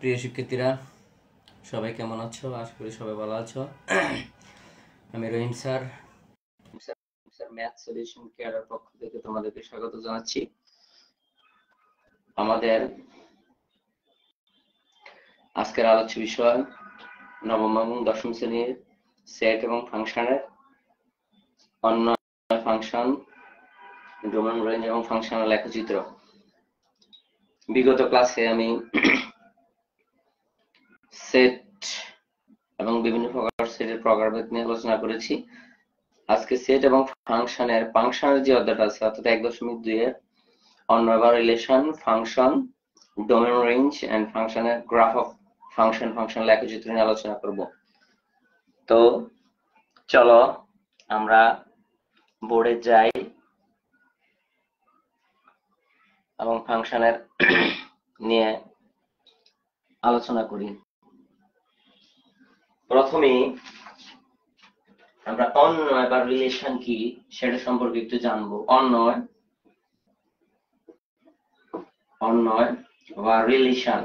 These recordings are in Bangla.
প্রিয় শিক্ষার্থীরা, সবাই কেমন আছো? আশা করি সবাই ভালো আছো। আমি রহিম স্যার ম্যাথ সলিউশন কেয়ারের পক্ষ থেকে তোমাদেরকে স্বাগত জানাচ্ছি। আমাদের আজকের আলোচ্য বিষয় নবম এবং দশম শ্রেণীর সেট এবং ফাংশনের অন্য ফাংশন, ডোমেন, রেঞ্জ এবং ফাংশনের লেখচিত্র। বিগত ক্লাসে আমি সেট এবং বিভিন্ন প্রকার সেটের প্রকারভেদ নিয়ে আলোচনা করেছি। আজকে সেট এবং ফাংশনের যে অধ্যায়টা আছে অর্থাৎ 1.2 এর অন্য বা relation, function, domain, range and ফাংশনের গ্রাফ অফ ফাংশন লেখচিত্র নিয়ে আলোচনা করব। তো চলো আমরা বোর্ডে যাই এবং ফাংশনের নিয়ে আলোচনা করি। প্রথমে আমরা অন্বয় বা রিলেশন কি সেটা সম্পর্কে একটু জানবো। অন্বয় বা রিলেশন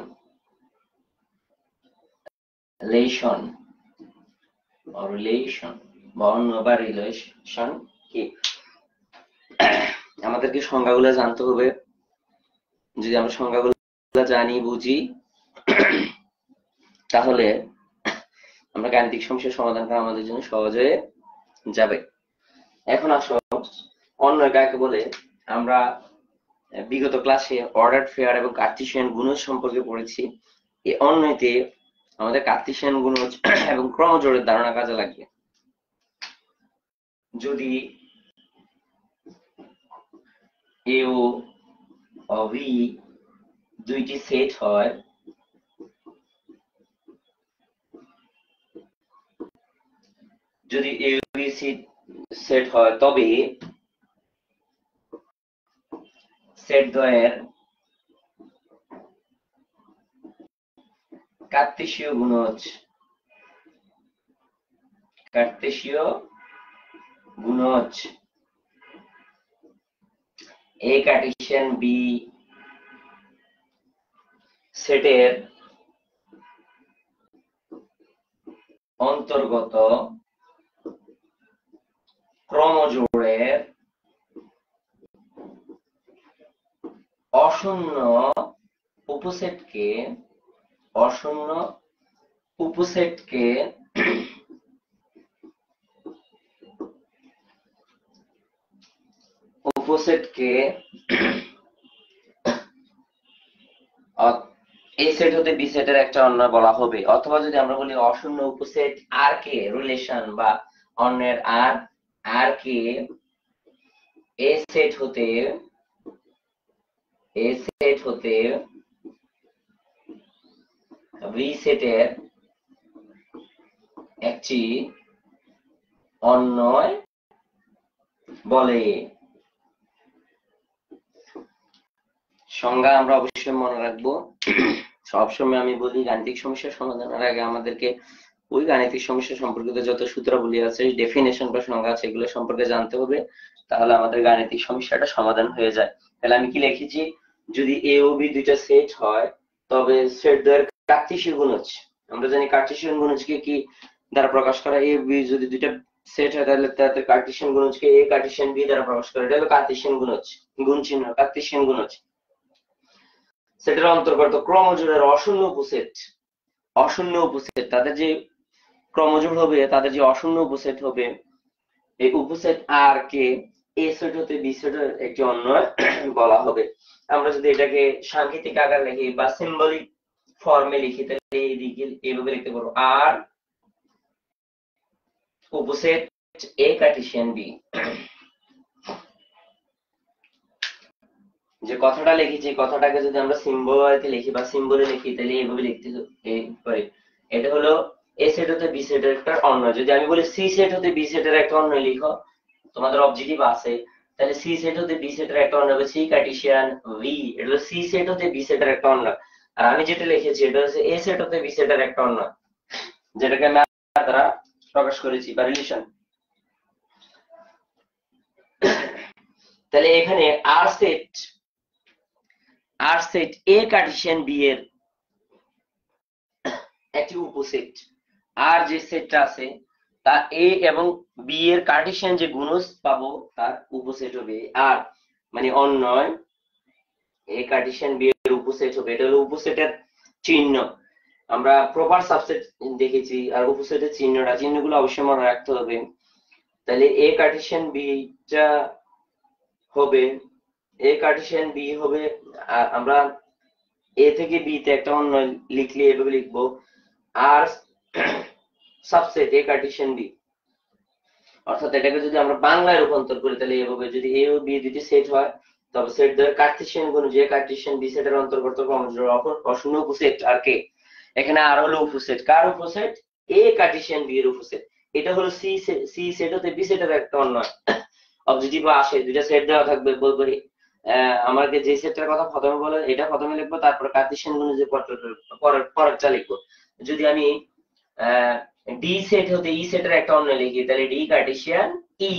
বা অন্যয় বা রিলেশন কি, আমাদেরকে সংজ্ঞাগুলো জানতে হবে। যদি আমরা সংজ্ঞাগুলো জানি, বুঝি, তাহলে আমরা গাণিতিক সমস্যার সমাধান করা আমাদের জন্য সহজ হয়ে যাবে। এখন আসো অন্যয় কাকে বলে। আমরা বিগত ক্লাসে অর্ডার ফেয়ার এবং কার্টেসিয়ান গুণজ সম্পর্কে পড়েছি। এই অন্যয়তে আমাদের কার্টেসিয়ান গুণজ এবং ক্রমজোড়ের ধারণা কাজে লাগবে। যদি এ ও বি দুইটি সেট হয়, যদি এ ও বি সেট হয় তবে সেট দ্বয়ের কার্টেসীয় গুণজ এ কার্টেসিয়ান বি সেটের অন্তর্গত ক্রমজোড়ের অশূন্য উপসেটকে এ সেট হতে বি সেটের একটা অন্যয় বলা হবে। অথবা যদি আমরা বলি অশূন্য উপসেট আর কে রিলেশন বা অন্যের আর কে এ সেট হতে বি সেটের একটি অন্যয় বলে। সংজ্ঞা আমরা অবশ্যই মনে রাখবো। সবসময় আমি বলি গাণিতিক সমস্যার সমাধানের আগে আমাদেরকে ওই গাণিতিক সমস্যা সম্পর্কিত যত সূত্রাবলী আছে, ডেফিনেশন বা সংজ্ঞা আছে, এগুলো সম্পর্কে জানতে হবে। তাহলে আমাদের গাণিতিক সমস্যাটা সমাধান হয়ে যায়। তাহলে আমি কি লিখেছি? যদি এ ও বি দুইটা সেট হয় তবে সেট দ্বয়ের কার্টেসীয় গুণজ, আমরা জানি কার্টেসিয়ান গুণজকে কি দ্বারা প্রকাশ করা। এ বি যদি দুইটা সেট হয় তাহলে তাদের কার্টেসিয়ান গুণজকে এ কার্টেসিয়ান বি দ্বারা প্রকাশ করা। এটা হলো কার্টেসিয়ান গুণজ, গুণ চিহ্ন কার্টেসিয়ান গুণজ। সেটার অন্তর্গত ক্রমজোড়ের অশূন্য উপসেট তাদের যে ক্রমজোড় হবে, তাদের যে অশূন্য উপসেট হবে, এই উপসেট আর কে এ সেট হতে বি সেটের একটি অন্যয় বলা হবে। আমরা যদি এটাকে সাংকেতিক আকার লিখি বা সিম্বলিক ফর্মে লিখি তাহলে এইভাবে লিখতে পারবো, আর উপসেট এ কার্টেসিয়ান বি। যে কথাটা লিখেছি, কথাটাকে যদি আমরা সিম্বলে লিখি বা সিম্বলে লিখি তাহলে এইভাবে লিখতে পারি। এটা হলো এ সেট হতে বি সেটের একটা অন্যয়। যদি আমি বলি সি সেট হতে বি সেটের একটা অন্যয় লিখো, তোমাদের অবজেক্টিভ আছে, তাহলে সি সেট হতে বি সেটের একটা অন্যয় হবে সি কার্টেসিয়ান ভি। এটা হলো সি সেট হতে বি সেটের একটা অন্যয়। আর আমি যেটা লিখেছি এটা হচ্ছে এ সেট হতে বি সেটের একটা অন্যয়, যেটাকে আমি দ্বারা প্রকাশ করেছি বা রিলেশন। তাহলে এখানে আর সেট এ কার্টেসিয়ান বি এর একটি উপসেট। আর যে সেটটা আছে তা এ এবং বি এর কার্টেসিয়ান যে গুণজ পাবো তার উপসেট হবে আর, মানে অন্যয় এ কার্টেসিয়ান বি এর উপসেট হবে। এটা হলো উপসেটের চিহ্ন। আমরা প্রপার সাবসেট দেখেছি, আর উপসেটের চিহ্নগুলো অবশ্যই মনে রাখতে হবে। তাহলে এ কার্টেসিয়ান বিটা হবে, এ কার্টেসিয়ান বি হবে, আর আমরা এ থেকে বি তে একটা অন্য লিখলে এভাবে লিখবো, আর সাবসেট এ কার্টেসিয়ান বি। অর্থাৎ এটাকে যদি আমরা বাংলায় রূপান্তর করি তাহলে এভাবে, যদি এ ও বি দুটি সেট হয় তবে সেট দ্বয়ের কার্টেসিয়ান গুণ যে কার্টেসিয়ান বি সেটের অন্তর্গত অশূন্য উপসেট আর কে। এখানে আর হলো উপসেট, কার উপসেট? এ কার্টেসিয়ান বি এর উপসেট। এটা হলো সি সেট হতে বি সেটের একটা অন্যয়। অবজেক্টিভ আসে দুইটা সেট দেওয়া থাকবে, বলবো আমাকে যে সেটটার কথা প্রথমে বলে এটা প্রথমে লিখবো, তারপর কার্টেসিয়ান গুণ যে পরেরটা লিখবো। যদি আমি ডি সেট হতে ই সেটের একটা অন্য লিখি তাহলে ডি কার্টেসিয়ান ই,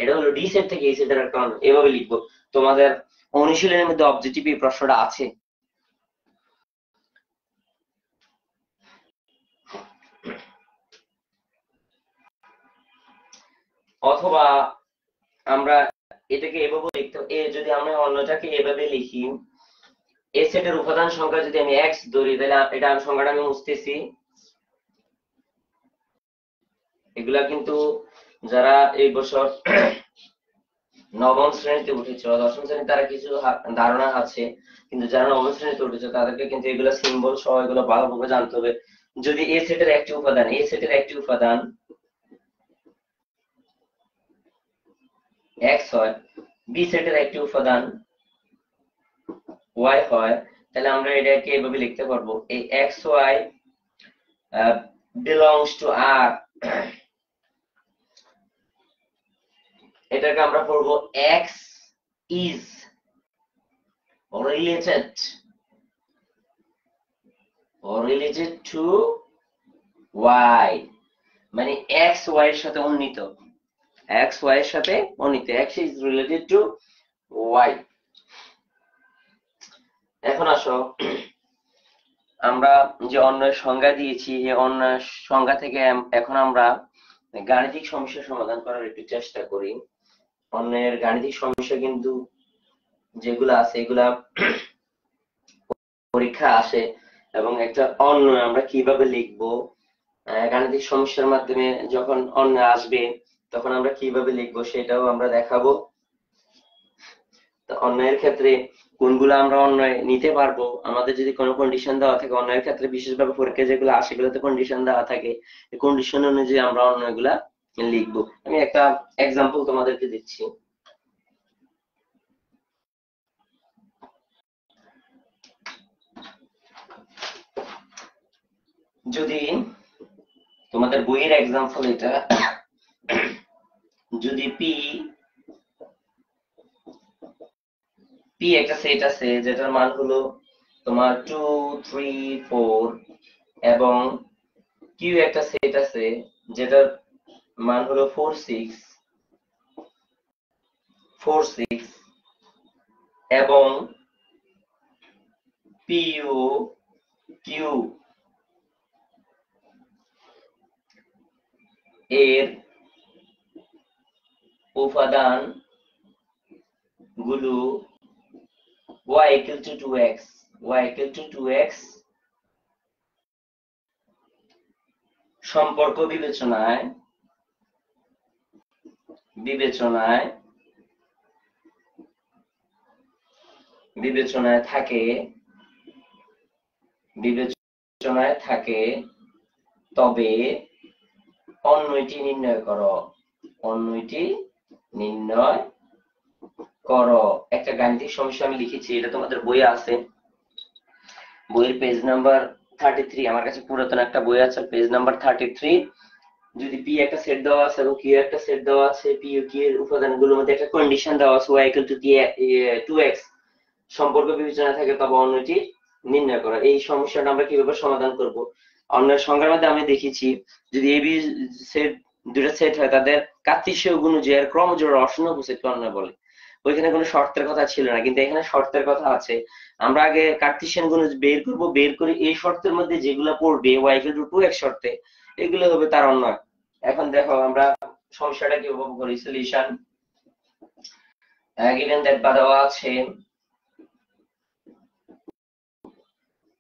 এটা হলো ডি সেট থেকে ই সেটের একটা অন্য, এভাবে লিখবো। তোমাদের অনুশীলনের মধ্যে অবজেক্টিভ এই প্রশ্নটা আছে। অথবা আমরা এটাকে এভাবে লিখতে, যদি আমরা অন্যটাকে এভাবে লিখি, এ সেটের উপাদান সংখ্যা যদি আমি এক্স ধরি তাহলে এটা সংখ্যাটা আমি মুছতেছি। এগুলা কিন্তু যারা এই বছর নবম শ্রেণীতে উঠেছে, দশম শ্রেণী তারা কিছু ধারণা আছে, কিন্তু যারা নবম শ্রেণীতে উঠেছে তাদেরকে কিন্তু এগুলো সিম্বল সহ এগুলো ভালোভাবে জানতে হবে। যদি এ সেটের একটি উপাদান এক্স হয়, বি সেটের একটি উপাদান ওয়াই হয়, তাহলে আমরা এটাকে এভাবে লিখতে পারবো, এই x y belongs to R, এটাকে আমরা পড়বো x is related to y, মানে এক্স ওয়াই এর সাথে উন্নীত, এক্স ওয়াই এর সাথে উন্নীত, x is related to y. এখন আসো আমরা যে অন্যের সংজ্ঞা দিয়েছি, এই অন্যের সংজ্ঞা থেকে এখন আমরা গাণিতিক সমস্যা সমাধান করার একটু চেষ্টা করি। অন্যের গাণিতিক সমস্যা কিন্তু যেগুলো আছে এগুলা পরীক্ষা আসে, এবং একটা অন্য আমরা কিভাবে লিখবো, গাণিতিক সমস্যার মাধ্যমে যখন অন্য আসবে তখন আমরা কিভাবে লিখবো সেটাও আমরা দেখাবো। অন্যের ক্ষেত্রে কোনগুলো আমরা অন্যয় নিতে পারবো, আমাদের যদি কোনো কন্ডিশন দেওয়া থাকে, অন্যের ক্ষেত্রে বিশেষভাবে পরীক্ষা যেগুলো আসে সেগুলোতে কন্ডিশন দেওয়া থাকে, এই কন্ডিশন অনুযায়ী আমরা অন্যগুলা লিখবো। আমি একটা এক্সাম্পল তোমাদেরকে দিচ্ছি। যদি তোমাদের বইয়ের এক্সাম্পল এটা, যদি পি একটা সেট আছে যেটার মান হলো তোমার 2 3 4, এবং কিউ একটা সেট আছে যেটার মান হলো 4 6, এবং পিইউ কিউ এর উপাদান গুলো y equal to 2x সম্পর্ক বিবেচনায় থাকে, তবে অন্যটি নির্ণয় করো। একটা গাণিতিক সমস্যা আমি লিখেছি, এটা তোমাদের বইয়ে আছে, বইয়ের পেজ নাম্বার 33, আমার কাছে পুরাতন একটা বই আছে, পেজ নাম্বার 33। যদি পি একটা সেট দেওয়া আছে এবং কিউ একটা সেট দেওয়া আছে, পি ও কিউ এর উপাদানগুলোর মধ্যে একটা কন্ডিশন দেওয়া আছে y equal to 2x সম্পর্ক বিবেচনা থাকে, তবে অন্যটি নির্ণয় করা। এই সমস্যাটা আমরা কিভাবে সমাধান করব? অন্যের সংজ্ঞার মধ্যে আমি দেখেছি, যদি এ বি সেট দুটো সেট হয় তাদের কার্তেশীয় গুণ যে ক্রমজোড় অশূন্য উপসেটকে অন্যয় বলে। ওইখানে কোনো শর্তের কথা ছিল না, কিন্তু এখানে শর্তের কথা আছে। আমরা আগে কার্টেসিয়ান গুণজ বের করব, বের করে এই শর্তের মধ্যে যেগুলো পড়বে y = 2x শর্তে, এগুলো হবে তার অন্যয়। এখন দেখো আমরা সমস্যাটা কিভাবে করি, সলিউশন given that বা দেওয়া আছে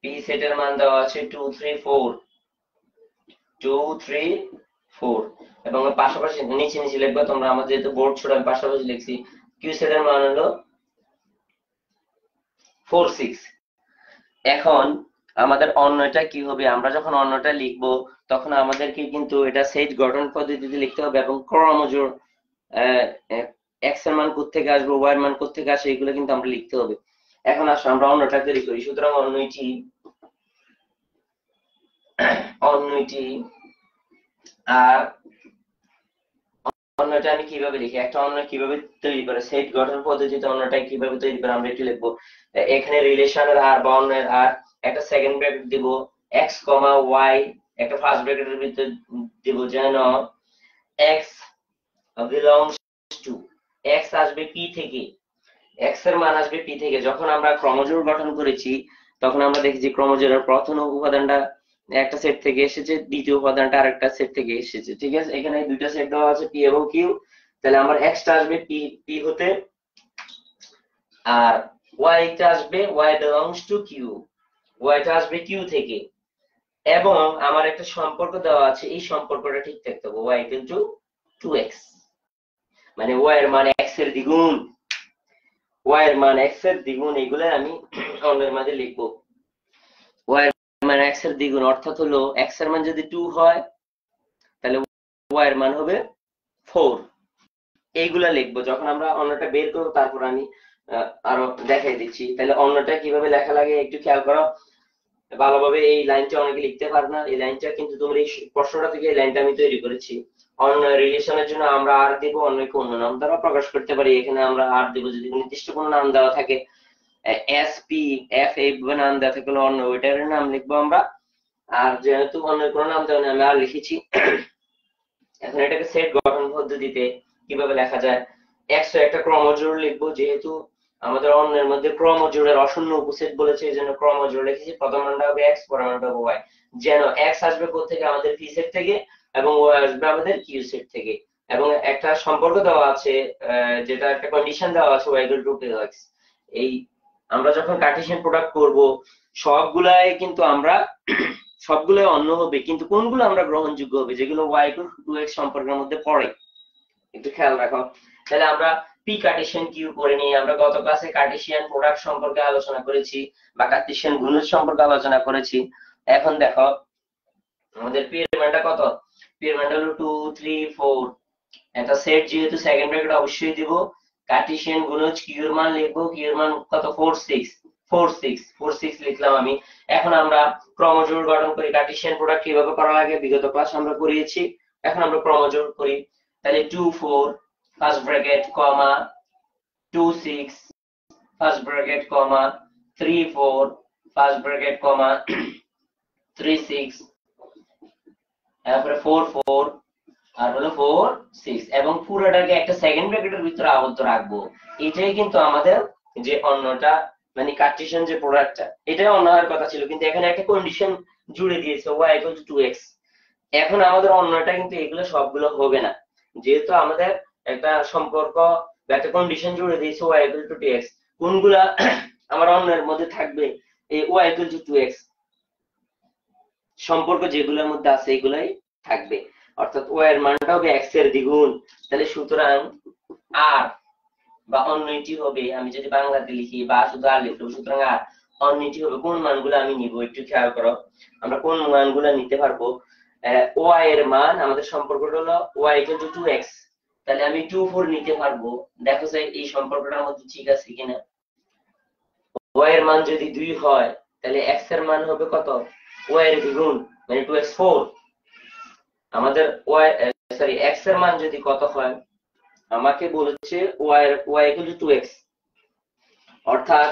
p সেটের মান দেওয়া আছে 2 3 4 2 3 4 এবং পাশাপাশি নিচে নিচে লিখবা তোমরা, আমাদের যেহেতু বোর্ড ছোট আমি পাশাপাশি লিখছি, q সেটের মান হলো 4 6। এখন আমাদের অন্যটা কি হবে, আমরা যখন অন্যটা লিখব তখন আমাদেরকে কিন্তু এটা সেট গঠন পদ্ধতিতে লিখতে হবে এবং ক্রমজোড় x এর মান কোত্থেকে আসবে, y এর মান কোত্থেকে আসে, এগুলো কিন্তু আমরা লিখতে হবে। এখন আসো আমরা অন্যটা তৈরি করি। সুতরাং অন্যটি আর অন্যটা আমি কিভাবে লিখি, একটা অন্য কিভাবে তৈরি করে, সেট গঠন পদ্ধতিতে অন্যটা কিভাবে তৈরি করে আমরা একটু লিখবো। এখানে রিলেশনের আর বা অন্যের আর একটা সেকেন্ড ব্র্যাকেট দিব, x, y একটা ফার্স্ট ব্র্যাকেটের ভিতরে দিব, যেন x belongs to, x আসবে p থেকে, x এর মান আসবে p থেকে। যখন আমরা ক্রমজোড় গঠন করেছি তখন আমরা দেখি যে ক্রমজোড়ের প্রথম উপাদানটা একটা সেট থেকে এসেছে, দ্বিতীয় উপাদানটা আরেকটা সেট থেকে এসেছে, ঠিক আছে। এখানে দুইটা সেট দেওয়া আছে p এবং q, তাহলে আমার x টা আসবে p হতে, আর y টা আসবে y belongs to q, y টা আসবে q থেকে। এবং আমার একটা সম্পর্ক দেওয়া আছে, এই সম্পর্কটা ঠিক থাকতে হবে, y = 2x, মানে y এর মান x এর দ্বিগুণ, y এর মান x এর দ্বিগুণ, এগুলো আমি অন্যের মাঝে লিখবো। y এর মান x এর দ্বিগুণ অর্থাৎ হলো x এর মান যদি 2 হয় তাহলে y এর মান হবে 4, এইগুলা লিখবো। যখন আমরা অন্যটা বের করবো তারপর আমি আরো দেখাই দিচ্ছি। তাহলে অন্যটা কিভাবে লেখা লাগে একটু খেয়াল করো ভালোভাবে। এই লাইনটা অনেকে লিখতে পারে না, এই লাইনটা কিন্তু তোমরা এই প্রশ্নটা থেকে এই লাইনটা আমি তৈরি করেছি। অন্য রিলেশনের জন্য আমরা আর দিব, অন্যকে অন্য নাম দ্বারা প্রকাশ করতে পারি। এখানে আমরা আর দিব যদি নির্দিষ্ট কোনো নাম দেওয়া থাকে, এস পি এফ এইভাবে নাম দেওয়া থাকলে অন্য ওইটার নাম লিখবো আমরা। আর যেহেতু অন্য কোনো নাম দেওয়া নেই আমি আর লিখেছি। এখন এটাকে সেট গঠন পদ্ধতিতে কিভাবে লেখা যায়, এক্স একটা ক্রমজোড় লিখবো, যেহেতু আমাদের অন্যের মধ্যে ক্রমজোড়ের অশূন্য উপসেট বলেছে এই জন্য ক্রমজোড় লিখেছি। প্রথম মানটা হবে এক্স, পরের মানটা হবে ওয়াই, যেন এক্স আসবে কোত্থেকে, আমাদের পি সেট থেকে, এবং ওয়াই আসবে আমাদের কিউ সেট থেকে। এবং একটা সম্পর্ক দেওয়া আছে, যেটা একটা কন্ডিশন দেওয়া আছে, ওয়াই = 2x। এই আমরা যখন কার্টেসিয়ান প্রোডাক্ট করব সবগুলাই কিন্তু আমরা সবগুলোই অন্য হবে, কিন্তু কোনগুলো আমরা গ্রহণযোগ্য হবে, যেগুলো y = 2x সম্পর্কের মধ্যে পড়ে, একটু খেয়াল রাখো। তাহলে আমরা পি কার্টেসিয়ান কিউ করে নিয়ে আমরা গত ক্লাসে কার্টেসিয়ান প্রোডাক্ট সম্পর্কে আলোচনা করেছি বা কার্টেসিয়ান গুণজ সম্পর্কে আলোচনা করেছি। এখন দেখো আমাদের পি এর মানটা কত, পি এর মানটা হলো 2 3 4, একটা সেট যেহেতু সেকেন্ড ব্র্যাকেট অবশ্যই দিব। কার্টেসিয়ান গুণজ কিউ এর মান লিখবো, কিউ এর মান কত, 4 6 4 6 4 6 লিখলাম আমি। এখন আমরা ক্রমজোড় গঠন করি, কার্টেসিয়ান প্রোডাক্ট কিভাবে করা লাগে বিগত ক্লাস আমরা করিয়েছি। এখন আমরা ক্রমজোড় করি, তাহলে 2 4 ফার্স্ট ব্র্যাকেট কমা 2 6 ফার্স্ট ব্র্যাকেট কমা 3 4 ফার্স্ট ব্র্যাকেট কমা 3 6, তারপরে 4 4 আর হলো 4 6, এবং পুরোটাকে একটা সেকেন্ড ব্র্যাকেটের ভিতরে আবদ্ধ রাখবো। এটাই কিন্তু আমাদের যে অন্যটা, মানে কার্টেসিয়ান যে প্রোডাক্টটা, এটাই অন্য হওয়ার কথা ছিল, কিন্তু এখানে একটা কন্ডিশন জুড়ে দিয়েছে y = 2x। এখন আমাদের অন্যটা কিন্তু এগুলো সবগুলো হবে না, যেহেতু আমাদের একটা সম্পর্ক বা একটা কন্ডিশন জুড়ে দিয়েছে y = 2x। কোনগুলা আমার অন্যের মধ্যে থাকবে, এই y = 2x সম্পর্ক যেগুলোর মধ্যে আছে এগুলাই থাকবে, অর্থাৎ y এর মানটা হবে x এর দ্বিগুণ। তাহলে সুতরাং আর বা অন্যটি হবে, আমি যদি বাংলাতে লিখি বা শুধু আর লিখবো, সুতরাং আর অন্যটি হবে কোন মানগুলো আমি নিব একটু খেয়াল করো। আমরা কোন মানগুলো নিতে পারবো, y এর মান, আমাদের সম্পর্কটা হলো y = 2x, তাহলে আমি 2 4 নিতে পারবো। দেখো যে এই সম্পর্কটার মধ্যে ঠিক আছে কিনা। y এর মান যদি 2 হয় তাহলে x এর মান হবে কত, y এর দ্বিগুণ, মানে 2x 4। আমাদের x এর মান যদি কত হয়, আমাকে বলেছে y = 2x, অর্থাৎ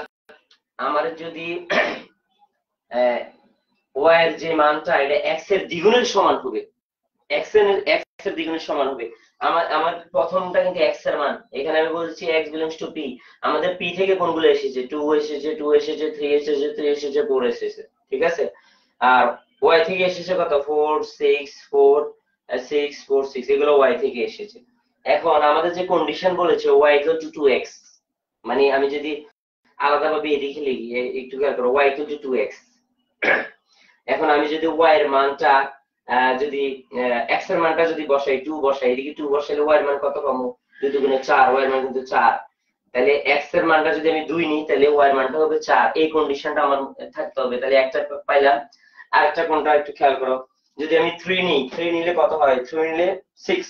আমার যদি y এর যে মানটা এটা x এর দ্বিগুণের সমান হবে, x এর দ্বিগুণের সমান হবে। আমার প্রথমটা কিন্তু x এর মান, এখানে আমি বলছি x বিলংস টু p। আমাদের p থেকে কোনগুলো এসেছে, 2 এসেছে, 2 এসেছে, 3 এসেছে, 3 এসেছে, 4 এসেছে, ঠিক আছে। আর y থেকে এসেছে কত, 4 6 4 6 4 6, এগুলো y থেকে এসেছে। এখন আমাদের যে কন্ডিশন বলেছে y ইকুয়াল টু 2x, মানে আমি যদি আলাদাভাবে এদিকে লিখি, একটু খেয়াল করো, y ইকুয়াল টু 2x। এখন আমি যদি y এর মানটা যদি x এর মানটা যদি বসাই, 2 বসাই, এদিকে 2 বসাইলে y এর মান কত পাবো, 2 দুগুণে 4, y এর মান কিন্তু 4। তাহলে x এর মানটা যদি আমি 2 নিই, তাহলে y এর মানটা হবে 4। এই কন্ডিশনটা আমার থাকতে হবে। তাহলে একটা পাইলাম। আরেকটা কোনটা একটু খেয়াল করো, যদি আমি 3 নিই, 3 নিলে কত হয়, 3 নিলে 6,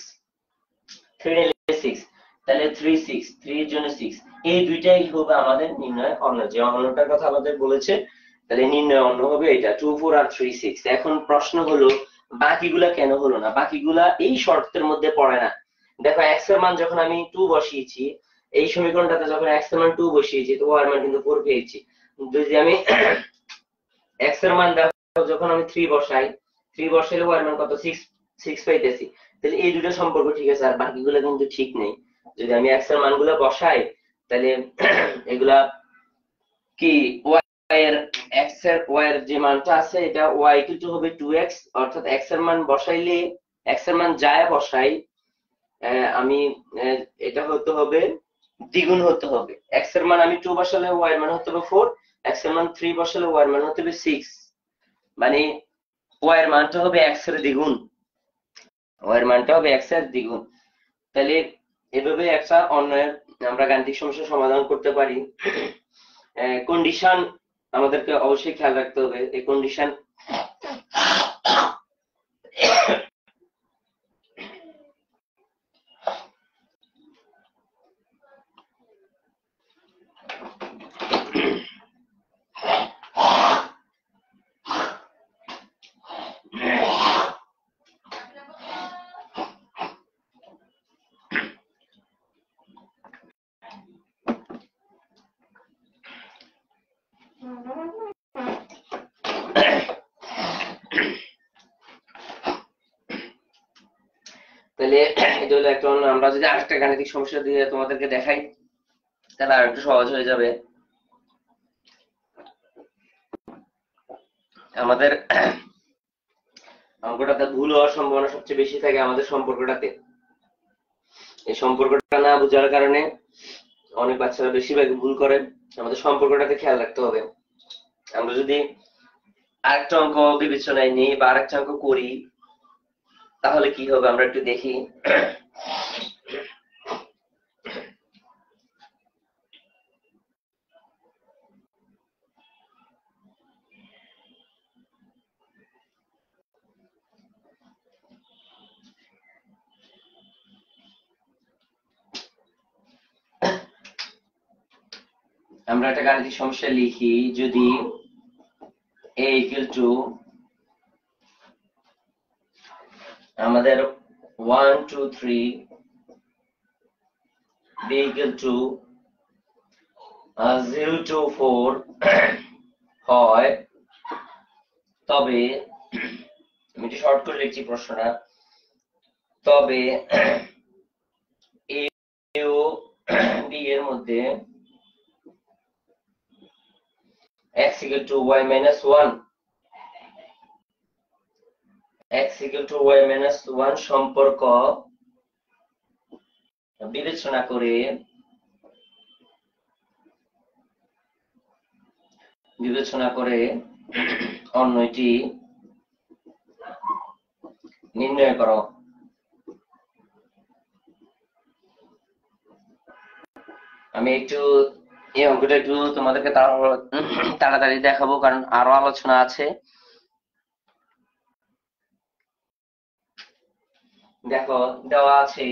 3 নিলে 6, তাহলে 3 6, 3 এর জন্য 6। এই দুইটাই হবে আমাদের নির্ণয় অন্য, যে অন্যটার কথা আমাদের বলেছে। তাহলে নির্ণয় অন্য হবে এটা 2 4 আর 3 6। এখন প্রশ্ন হলো বাকিগুলা কেন হলো না, বাকিগুলা এই শর্তের মধ্যে পড়ে না। দেখো x এর মান যখন আমি 2 বসিয়েছি, এই সমীকরণটাতে যখন x এর মান 2 বসিয়েছি, তো y এর মান কিন্তু 4 পেয়েছি। যদি আমি x এর মান দেখো যখন আমি 3 বসাই, 3 বসাইলে y এর মান কত, 6 6 পাইতেছি। তাহলে এই দুটো সম্পর্ক ঠিক আছে, আর বাকিগুলো কিন্তু ঠিক নেই। যদি আমি x এর মানগুলো বসাই, তাহলে এগুলা কি y এর x এর y এর যে মানটা আছে, এটা y ইকুয়াল টু হবে 2x, অর্থাৎ x এর মান বসাইলে, x এর মান যায় বসাই, আমি এটা হতে হবে দ্বিগুণ হতে হবে। x এর মান আমি 2 বসালে y এর মান হতে হবে 4, x এর মান 3 বসালে y এর মান হতে হবে 6, মানে y এর মানটা হবে x এর দ্বিগুণ, y এর মানটা হবে x এর দ্বিগুণ। তাহলে এভাবে একটা অন্যের আমরা গাণিতিক সমস্যার সমাধান করতে পারি। কন্ডিশন আমাদেরকে অবশ্যই খেয়াল রাখতে হবে, এই কন্ডিশন তাহলে এটা হলো একটা অন্য। আমরা যদি আরেকটা গাণিতিক সমস্যা দিয়ে তোমাদেরকে দেখাই, তাহলে আর একটু সহজ হয়ে যাবে। আমাদের অঙ্কটাতে ভুল হওয়ার সম্ভাবনা সবচেয়ে বেশি থাকে আমাদের সম্পর্কটাতে। এই সম্পর্কটা না বোঝার কারণে অনেক বাচ্চারা বেশিরভাগ ভুল করে। আমাদের সম্পর্কটাতে খেয়াল রাখতে হবে। আমরা যদি আরেকটা অঙ্ক বিবেচনায় নিই বা আরেকটা অঙ্ক করি, তাহলে কি হবে আমরা একটু দেখি। আমরা একটা গাণিতিক সমস্যা লিখি, যদি a ইকুয়াল টু আমাদের 1 2 3, b ইকুয়াল টু 0 2 4 হয়, তবে আমি একটু শর্ট করে লিখছি প্রশ্নটা, তবে a ও b এর মধ্যে x equal to y minus 1, x equal to y minus 1 সম্পর্ক বিবেচনা করে অন্যটি নির্ণয় করো। আমি একটু এই অঙ্কটা একটু তোমাদেরকে তাড়াতাড়ি দেখাবো, কারণ আরো আলোচনা আছে। দেখো দেওয়া আছে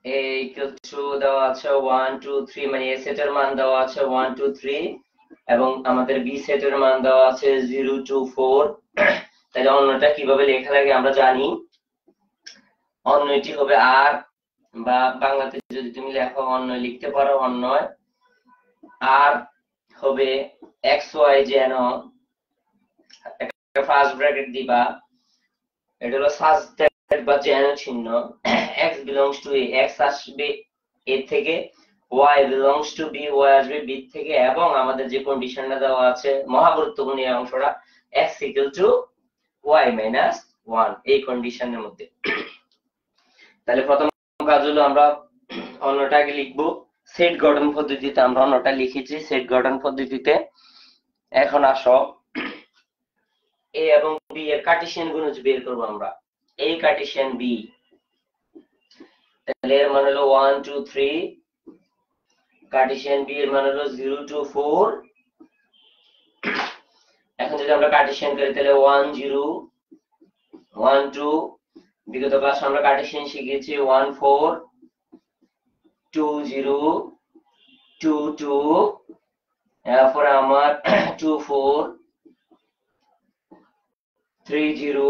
a equal to দেওয়া আছে 1 2 3, মানে a সেটের মান দেওয়া আছে 1 2 3, এবং আমাদের b সেটের মান দেওয়া আছে 0 2 4। তাহলে অন্যটা কিভাবে লেখা লাগে আমরা জানি। অন্যটি হবে আর, বা বাংলাতে যদি তুমি লেখো অন্যয় লিখতে পারো, অন্যয় আর হবে xy, যেন ফার্স্ট ব্র্যাকেট দিবা, এটা হলো সাবটেক্ট বা জ্যান চিহ্ন, x belongs to a, x আসবে a থেকে, y belongs to b, y আসবে b থেকে, এবং আমাদের যে কন্ডিশনটা দেওয়া আছে মহা গুরুত্বপূর্ণ এই অংশটা x equal to y minus 1 এই কন্ডিশনের মধ্যে। তাহলে প্রথম কাজ হলো আমরা অন্যটাকে লিখবো সেট গঠন পদ্ধতিতে, আমরা অন্যটা লিখেছি সেট গঠন পদ্ধতিতে। এখন আসো a এবং b এর কার্টেসিয়ান গুণজ বের করব আমরা। a কার্টেসিয়ান b, তাহলে এর মান হলো 1 2 3, কার্টেসিয়ান b এর মান হলো 0 2 4। এখন যদি আমরা কার্টেসিয়ান করি তাহলে 1 0 1 2, বিগত ক্লাসে আমরা কার্টেসিয়ান শিখেছি 1 4 2 0 2 2, এরপর আমার 2 4 3 0,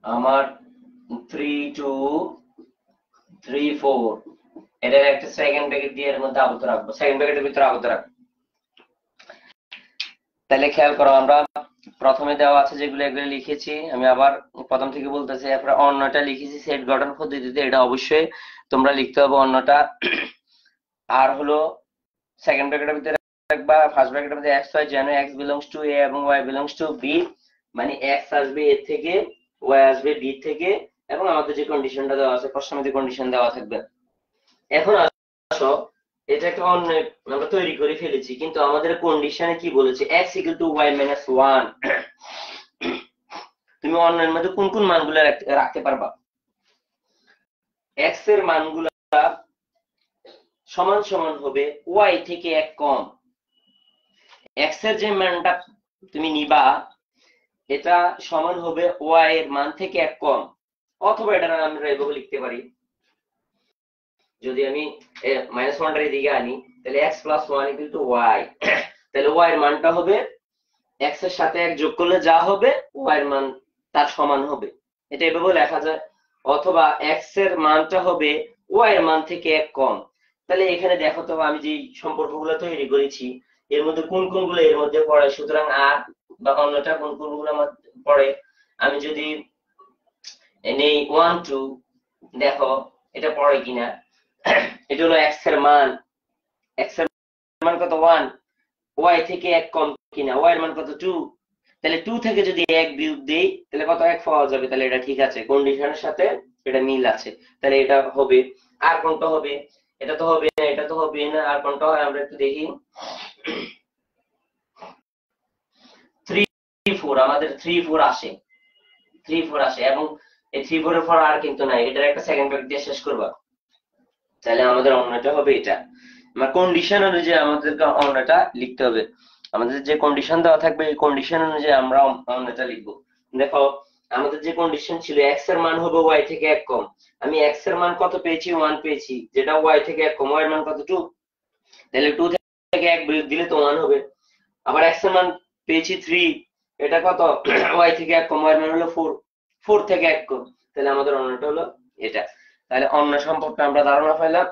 আমার 3 2 3 4। এটার একটা সেকেন্ড ব্র্যাকেট দিয়ে এর মধ্যে আবদ্ধ রাখবো, সেকেন্ড ব্র্যাকেটের ভিতরে আবদ্ধ রাখবো। তাহলে খেয়াল করো আমরা প্রথমে দেওয়া আছে যেগুলো এগুলো লিখেছি, আমি আবার প্রথম থেকে বলতেছি, এরপরে অন্যটা লিখেছি সেট গঠন পদ্ধতিতে, এটা অবশ্যই তোমরা লিখতে হবে অন্যটা। আর হলো সেকেন্ড ব্র্যাকেটের ভিতরে রাখবা, ফার্স্ট ব্র্যাকেটের মধ্যে x y, যেন x বিলংস টু a এবং y বিলংস টু b, মানে x আসবে a থেকে, y আসবে b থেকে, এবং আমাদের যে কন্ডিশনটা দেওয়া আছে প্রশ্নের মধ্যে কন্ডিশন দেওয়া থাকবে। এখন আসো এটা একটা অন্য আমরা তৈরি করে ফেলেছি, কিন্তু আমাদের কন্ডিশনে কি বলেছে x equal to y minus 1। তুমি অন্যের মধ্যে কোন কোন মানগুলো রাখতে পারবা? x এর মানগুলো সমান সমান হবে y থেকে এক কম। x এর যে মানটা তুমি নিবা এটা সমান হবে y এর মান থেকে এক কম, অথবা এটা আমরা এভাবে লিখতে পারি, যদি আমি মাইনাস 1টার এদিকে আনি তাহলে x plus 1 equal to y, তাহলে y এর মানটা হবে x এর সাথে 1 যোগ করলে যা হবে y এর মান তার সমান হবে, এটা এভাবে লেখা যায়। অথবা x এর মানটা হবে y এর মান থেকে 1 কম। তাহলে এখানে দেখো তো আমি যে সম্পর্কগুলো তৈরি করেছি এর মধ্যে কোন কোনগুলো এর মধ্যে পড়ে, সুতরাং আর বা অন্যটা কোন কোনগুলো পড়ে। আমি যদি নেই 1 2, দেখো এটা পড়ে কিনা। এটা হলো x এর মান, x এর মান কত 1, y থেকে 1 কম কিনা, y এর মান কত 2, তাহলে 2 থেকে যদি 1 বিয়োগ দেই তাহলে কত 1 পাওয়া যাবে, তাহলে এটা ঠিক আছে, কন্ডিশনের সাথে এটা মিল আছে, তাহলে এটা হবে। আর কোনটা হবে? এটা তো হবে না, এটা তো হবে না, আর কোনটা হয় আমরা একটু দেখি। 3 4, আমাদের 3 4 আসে, 3 4 আসে, এবং এই 3 4 এর পর আর কিন্তু নাই, এটার একটা সেকেন্ড ব্র্যাকেট দিয়ে শেষ করবা, তাহলে আমাদের অন্যটা হবে এটা। আমার কন্ডিশন অনুযায়ী আমাদেরকে অন্যটা লিখতে হবে, আমাদের যে কন্ডিশন দেওয়া থাকবে এই কন্ডিশন অনুযায়ী আমরা অন্যটা লিখবো। দেখো আমাদের যে কন্ডিশন ছিল x এর মান হবে y থেকে 1 কম, আমি x এর মান কত পেয়েছি 1 পেয়েছি, যেটা y থেকে 1 কম, y এর মান কত 2, তাহলে 2 থেকে 1 বিয়োগ দিলে তো 1 হবে। আবার x এর মান পেয়েছি 3, এটা কত y থেকে 1 কম, y এর মান হলো 4, 4 থেকে 1 কম, তাহলে আমাদের অন্যটা হলো এটা। তাহলে অন্য সম্পর্কে আমরা ধারণা পাইলাম।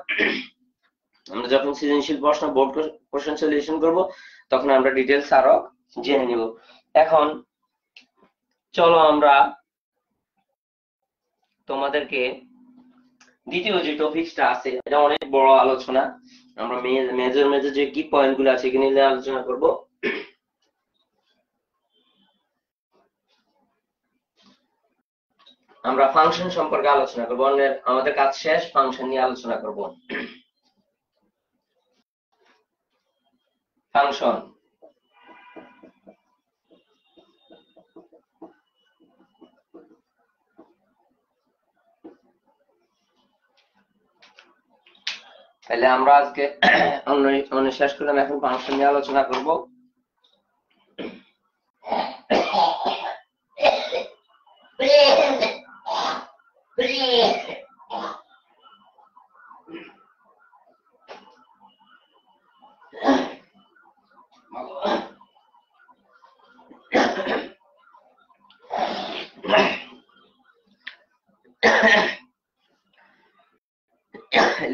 আমরা যখন সৃজনশীল প্রশ্ন বোর্ড কোশ্চেন সলিউশন করব তখন আমরা ডিটেইলস আরো জেনে নিব। এখন চলো আমরা তোমাদেরকে দ্বিতীয় যে টপিকটা আছে এটা অনেক বড় আলোচনা, আমরা মেজর যে কি পয়েন্টগুলো আছে এগুলো নিয়ে আলোচনা করব। আমরা ফাংশন সম্পর্কে আলোচনা করব, আমাদের কাজ শেষ, ফাংশন নিয়ে আলোচনা করব। ফাংশন, তাহলে আমরা আজকে অন্য শেষ করলাম, এখন ফাংশন নিয়ে আলোচনা করব।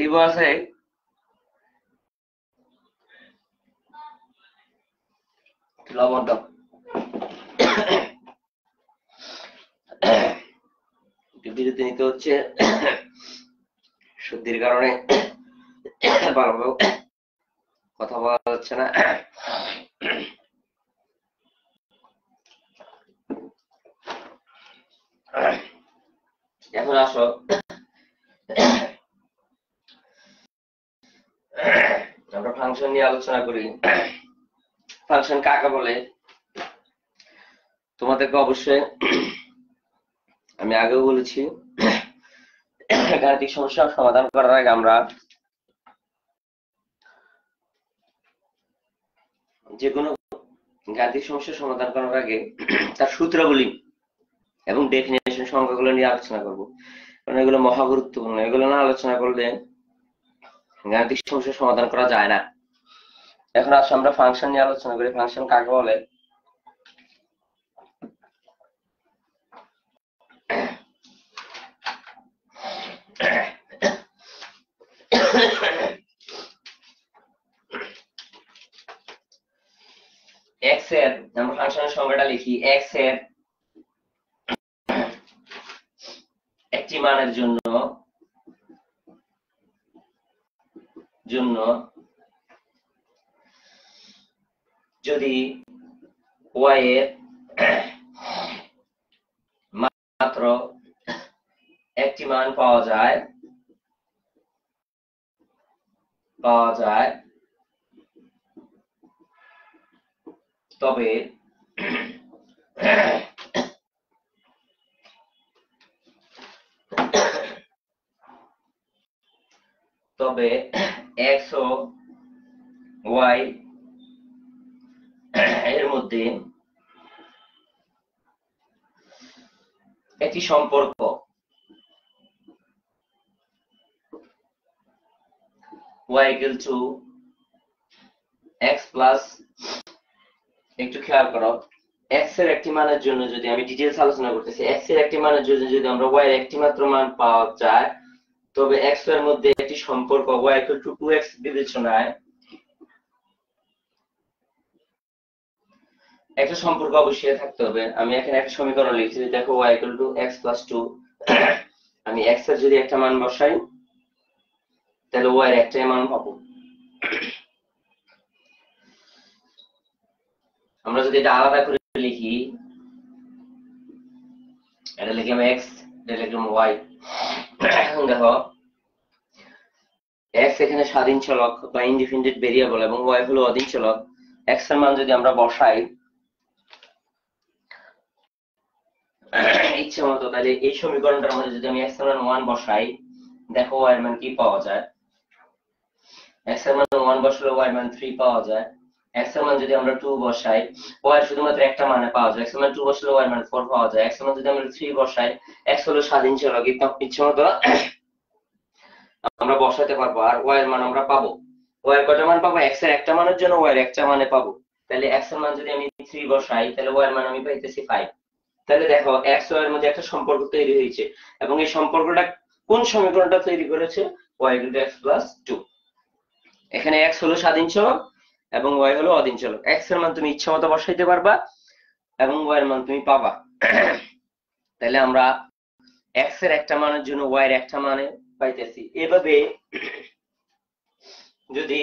লিবো আছে লবণ দাও। একটু বিরতি নিতে হচ্ছে, সর্দির কারণে ভালোভাবে কথা বলা যাচ্ছে না। এখন আসো আমরা ফাংশন নিয়ে আলোচনা করি। ফাংশন কাকে বলে? তোমাদেরকে অবশ্যই আমি আগেও বলেছি, গাণিতিক সমস্যা সমাধান করার আগে আমরা যে কোনো গাণিতিক সমস্যা সমাধান করার আগে তার সূত্রাবলী এবং ডেফিনেশন সংজ্ঞাগুলো নিয়ে আলোচনা করব, কারণ এগুলো মহা গুরুত্বপূর্ণ। এগুলো না আলোচনা করলে গাণিতিক সমস্যা সমাধান করা যায় না। এখন আসলে আমরা ফাংশন নিয়ে আলোচনা করি। ফাংশন কাকে বলে? এক্স এর, আমরা ফাংশনের সংজ্ঞাটা লিখি, এক্স এর একটি মানের জন্য যদি ওয়াই এর মাত্র একটি মান পাওয়া যায় তবে এক্স ও ওয়াই এর মধ্যে একটি সম্পর্ক y equal to x plus, একটু খেয়াল করো, x এর একটি মানের জন্য যদি আমি ডিটেইলস আলোচনা করতেছি, x এর একটি মানের জন্য যদি আমরা y এর একটি মাত্র মান পাওয়া যায় তবে x এর মধ্যে একটি সম্পর্ক y equal to 2x বিবেচনায় একটা সম্পর্ক অবশ্যই থাকতে হবে। আমি এখানে একটা সমীকরণ লিখছি, দেখো y equal to x plus 2, আমি x এর যদি একটা মান বসাই তাহলে y এর একটাই মান পাবো। আমরা যদি এটা আলাদা করে লিখি, এটা লিখলাম x, এটা লিখলাম y। এখন দেখো x এখানে স্বাধীন চলক বা ইন্ডিপেন্ডেন্ট ভেরিয়েবল এবং y হলো অধীন চলক। x এর মান যদি আমরা বসাই ইচ্ছে মতো, তাহলে এই সমীকরণটার মধ্যে যদি আমি x এর মান 1 বসাই, দেখো y এর মান কি পাওয়া যায়। x এর মান 1 বসালে y এর মান 3 পাওয়া যায়। x এর মান যদি আমরা 2 বসাই, y এর শুধুমাত্র একটা মানে পাওয়া যায়। x এর মান 2 বসালে y এর মান 4 পাওয়া যায়। x এর মান যদি আমরা 3 বসাই, x হলো স্বাধীন চলক, ইচ্ছে মতো আমরা বসাতে পারবো, আর y এর মান আমরা পাবো। y এর কয়টা মান পাবো? x এর একটা মানের জন্য y এর একটা মানে পাবো। তাহলে x এর মান যদি আমি 3 বসাই তাহলে y এর মান আমি পাইতেছি 5। তাহলে দেখো x y এর মধ্যে একটা সম্পর্ক তৈরি হয়েছে, এবং এই সম্পর্কটা কোন সমীকরণটা তৈরি করেছে? y equal to x plus 2। এখানে x হলো স্বাধীন চলক এবং y হলো অধীন চলক। x এর মান তুমি ইচ্ছা মতো বসাইতে পারবা এবং y এর মান তুমি পাবা। তাহলে আমরা x এর একটা মানের জন্য y এর একটা মানে পাইতেছি। এভাবে যদি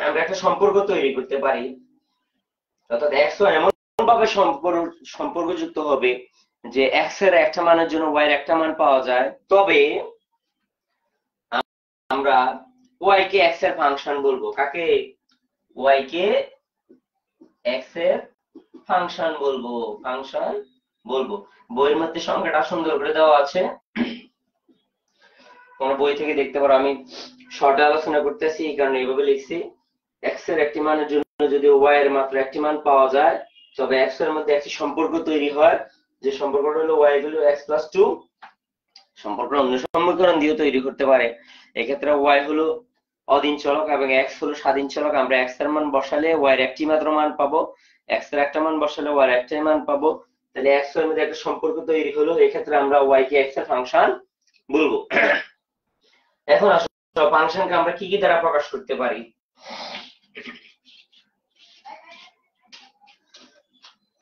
আমরা একটা সম্পর্ক তৈরি করতে পারি, অর্থাৎ x y এমন ভাবে সম্পর্কযুক্ত হবে যে x এর একটা মানের জন্য y এর একটা মান পাওয়া যায়, তবে আমরা y কে x এর ফাংশন বলবো। কাকে? y কে x এর ফাংশন বলবো। বইয়ের মধ্যে সংখ্যাটা সুন্দর করে দেওয়া আছে, তোমরা বই থেকে দেখতে পারো। আমি শর্টে আলোচনা করতেছি এই কারণে এইভাবে লিখছি। x এর একটি মানের জন্য যদি y এর মাত্র একটি মান পাওয়া যায় তবে x এর মধ্যে একটি সম্পর্ক তৈরি হয়, যে সম্পর্কটা হলো y equal to x plus 2। সম্পর্কটা অন্য সমীকরণ দিয়ে তৈরি করতে পারে। এক্ষেত্রে y হলো অধীন চলক এবং x হলো স্বাধীন চলক। আমরা x এর মান বসালে y এর একটি মাত্র মান পাবো, x এর একটা মান বসালে y এর একটাই মান পাবো। তাহলে x এর মধ্যে একটা সম্পর্ক তৈরি হলো, এক্ষেত্রে আমরা y কে x এর ফাংশন বলবো। এখন আসলে ফাংশনকে আমরা কি কি দ্বারা প্রকাশ করতে পারি?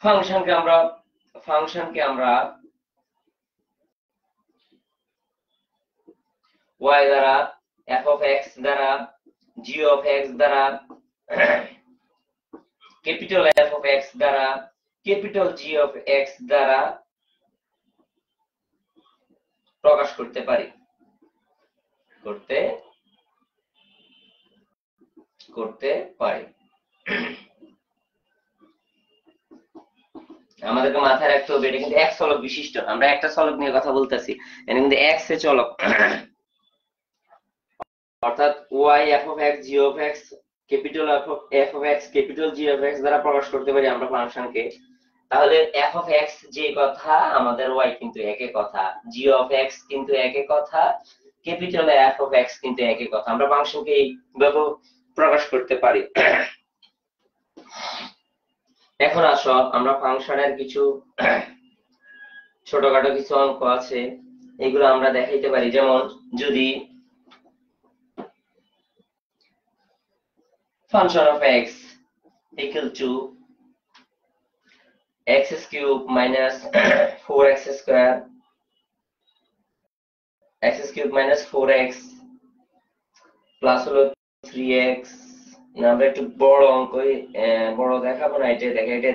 ফাংশনকে আমরা y দ্বারা, f of x দ্বারা, g of x দ্বারা, ক্যাপিটাল F of x দ্বারা, ক্যাপিটাল G of x দ্বারা প্রকাশ করতে পারি, করতে পারি। আমাদেরকে মাথায় রাখতে হবে এটা কিন্তু এক চলক বিশিষ্ট, আমরা একটা চলক নিয়ে কথা বলতেছি, এটা কিন্তু x এ চলক, অর্থাৎ y f of x g of x capital f of x capital G of x দ্বারা প্রকাশ করতে পারি আমরা ফাংশনকে। তাহলে f of x যে কথা, আমাদের y কিন্তু একই কথা, g of x কিন্তু একই কথা, ক্যাপিটাল f of x কিন্তু একই কথা, আমরা ফাংশনকে এইভাবে প্রকাশ করতে পারি। এখন আসো আমরা ফাংশনের কিছু ছোটখাটো কিছু অঙ্ক আছে, এগুলো আমরা দেখাইতে পারি। যেমন যদি function of x equal to x cube minus 4x square, x cube minus 4x plus হলো 3x, আমরা একটু বড় অঙ্ক বড় দেখাবো না, এটা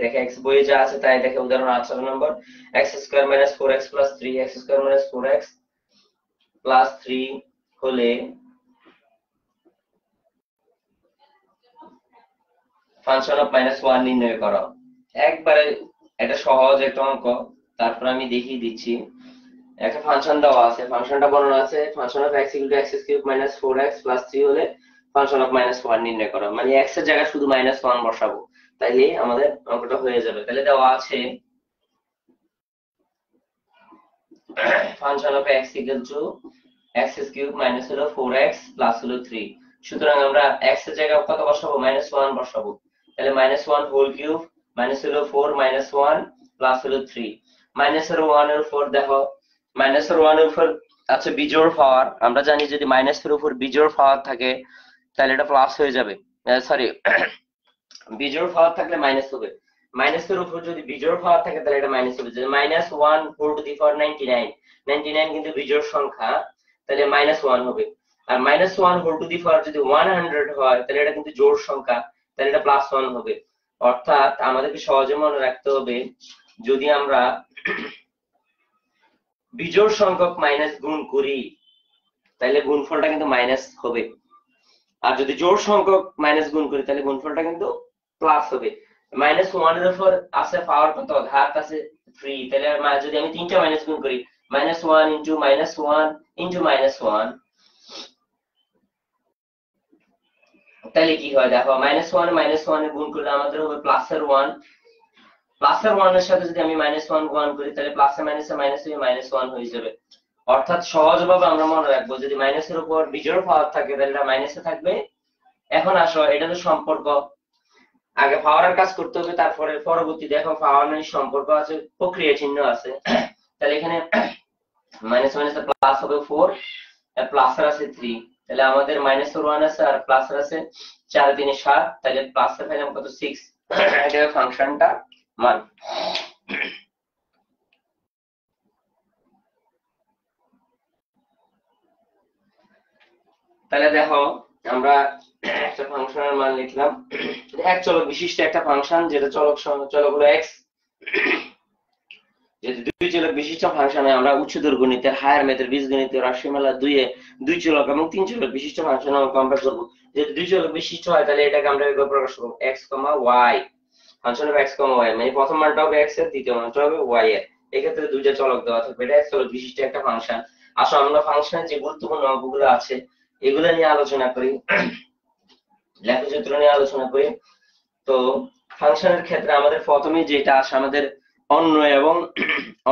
দেখে x বইয়ে যা আছে তাই দেখে। উদাহরণ 18 নম্বর, x square minus 4x plus 3, x square minus 4x plus 3 হলে ফাংশন অফ -1 নির্ণয় করো। একবারে এটা সহজ একটা অঙ্ক, তারপর আমি দেখিয়ে দিচ্ছি। একটা ফাংশন দেওয়া আছে, ফাংশনটা বর্ণনা আছে, function of x equal to x cube minus 4x plus 3 হলে ফাংশন অফ -1 নির্ণয় করো। মানে x এর জায়গায় শুধু -1 বসাবো, তাইলে আমাদের অঙ্কটা হয়ে যাবে। তাহলে দেওয়া আছে function of x equal to x cube minus হলো 4x প্লাস হলো 3। সুতরাং আমরা x এর জায়গায় কত বসাবো? -1 বসাবো। তাহলে -1 হোল কিউব মাইনাস হলো 4 -1 প্লাস হলো 3। মাইনাসের 1 এর উপর দেখো, মাইনাসের 1 এর উপর আছে বিজোড় পাওয়ার। আমরা জানি যদি মাইনাসের উপর বিজোড় পাওয়ার থাকে তাহলে এটা প্লাস হয়ে যাবে, সরি বিজোড় পাওয়ার থাকলে মাইনাস হবে। মাইনাসের উপর যদি বিজোড় পাওয়ার থাকে তাহলে এটা মাইনাস হবে। যদি -1 হোল টু দি পাওয়ার 99 কিন্তু বিজোড় সংখ্যা, তাহলে -1 হবে। আর -1 হোল টু দি পাওয়ার যদি 100 হয় তাহলে এটা কিন্তু জোড় সংখ্যা, তাহলে এটা +1 হবে। অর্থাৎ আমাদেরকে সহজে মনে রাখতে হবে, যদি আমরা বিজোড় সংখ্যক মাইনাস গুণ করি তাহলে গুণফলটা কিন্তু মাইনাস হবে, আর যদি জোড় সংখ্যক মাইনাস গুণ করি তাহলে গুণফলটা কিন্তু প্লাস হবে। -1 এর উপর আছে পাওয়ার কত? ঘাত আছে 3, তাহলে যদি আমি তিনটা মাইনাস গুণ করি, -1 ইনটু -1 ইনটু -1, তাহলে কি হয় দেখো, -1 -1 এ গুণ করলে আমাদের হবে প্লাসের 1, প্লাসের 1 এর সাথে যদি আমি -1 গুণ করি তাহলে প্লাসে মাইনাসে মাইনাস হয়ে -1 হয়ে যাবে। অর্থাৎ সহজভাবে আমরা মনে রাখবো, যদি মাইনাসের উপর বিজোড় পাওয়ার থাকে তাহলে এটা মাইনাসে থাকবে। এখন আসো, এটা তো সম্পর্ক, আগে পাওয়ারের কাজ করতে হবে, তারপরে পরবর্তী দেখো পাওয়ার নেই সম্পর্ক আছে, প্রক্রিয়া চিহ্ন আছে। তাহলে এখানে মাইনাস মাইনাসে প্লাস হবে 4, আর প্লাসের আছে 3, তাহলে আমাদের -1 আছে আর প্লাসের আছে 4 3 7, তাহলে প্লাসে পেলাম কত? 6। এটা ফাংশনটা মান। তাহলে দেখো আমরা একটা ফাংশনের মান লিখলাম, এক চলক বিশিষ্ট একটা ফাংশন, যেটা চলক হলো x। যদি দুই চলক বিশিষ্ট ফাংশনে আমরা উচ্চ দৈর্ঘ্যগণিতের, হায়ার ম্যাথের, বীজগণিতের, রাশিমালা 2 এ দুই চলক এবং তিন চলক বিশিষ্ট ফাংশনে আমরা করব। যদি দুই চলক বিশিষ্ট হয় তাহলে এটাকে আমরা এভাবে প্রকাশ করব, x, y, function of x, y, মানে প্রথম মানটা হবে x এর, দ্বিতীয় মানটা হবে y এর। এই ক্ষেত্রে দুইটা চলক দেওয়া থাকবে, এটা এক চলক বিশিষ্ট একটা ফাংশন। আসলে আমরা ফাংশনের যে গুরুত্বপূর্ণ অঙ্কগুলো আছে এগুলো নিয়ে আলোচনা করি, লেখচিত্র নিয়ে আলোচনা করি। তো ফাংশনের ক্ষেত্রে আমাদের প্রথমে যেটা আসে, আমাদের অন্য এবং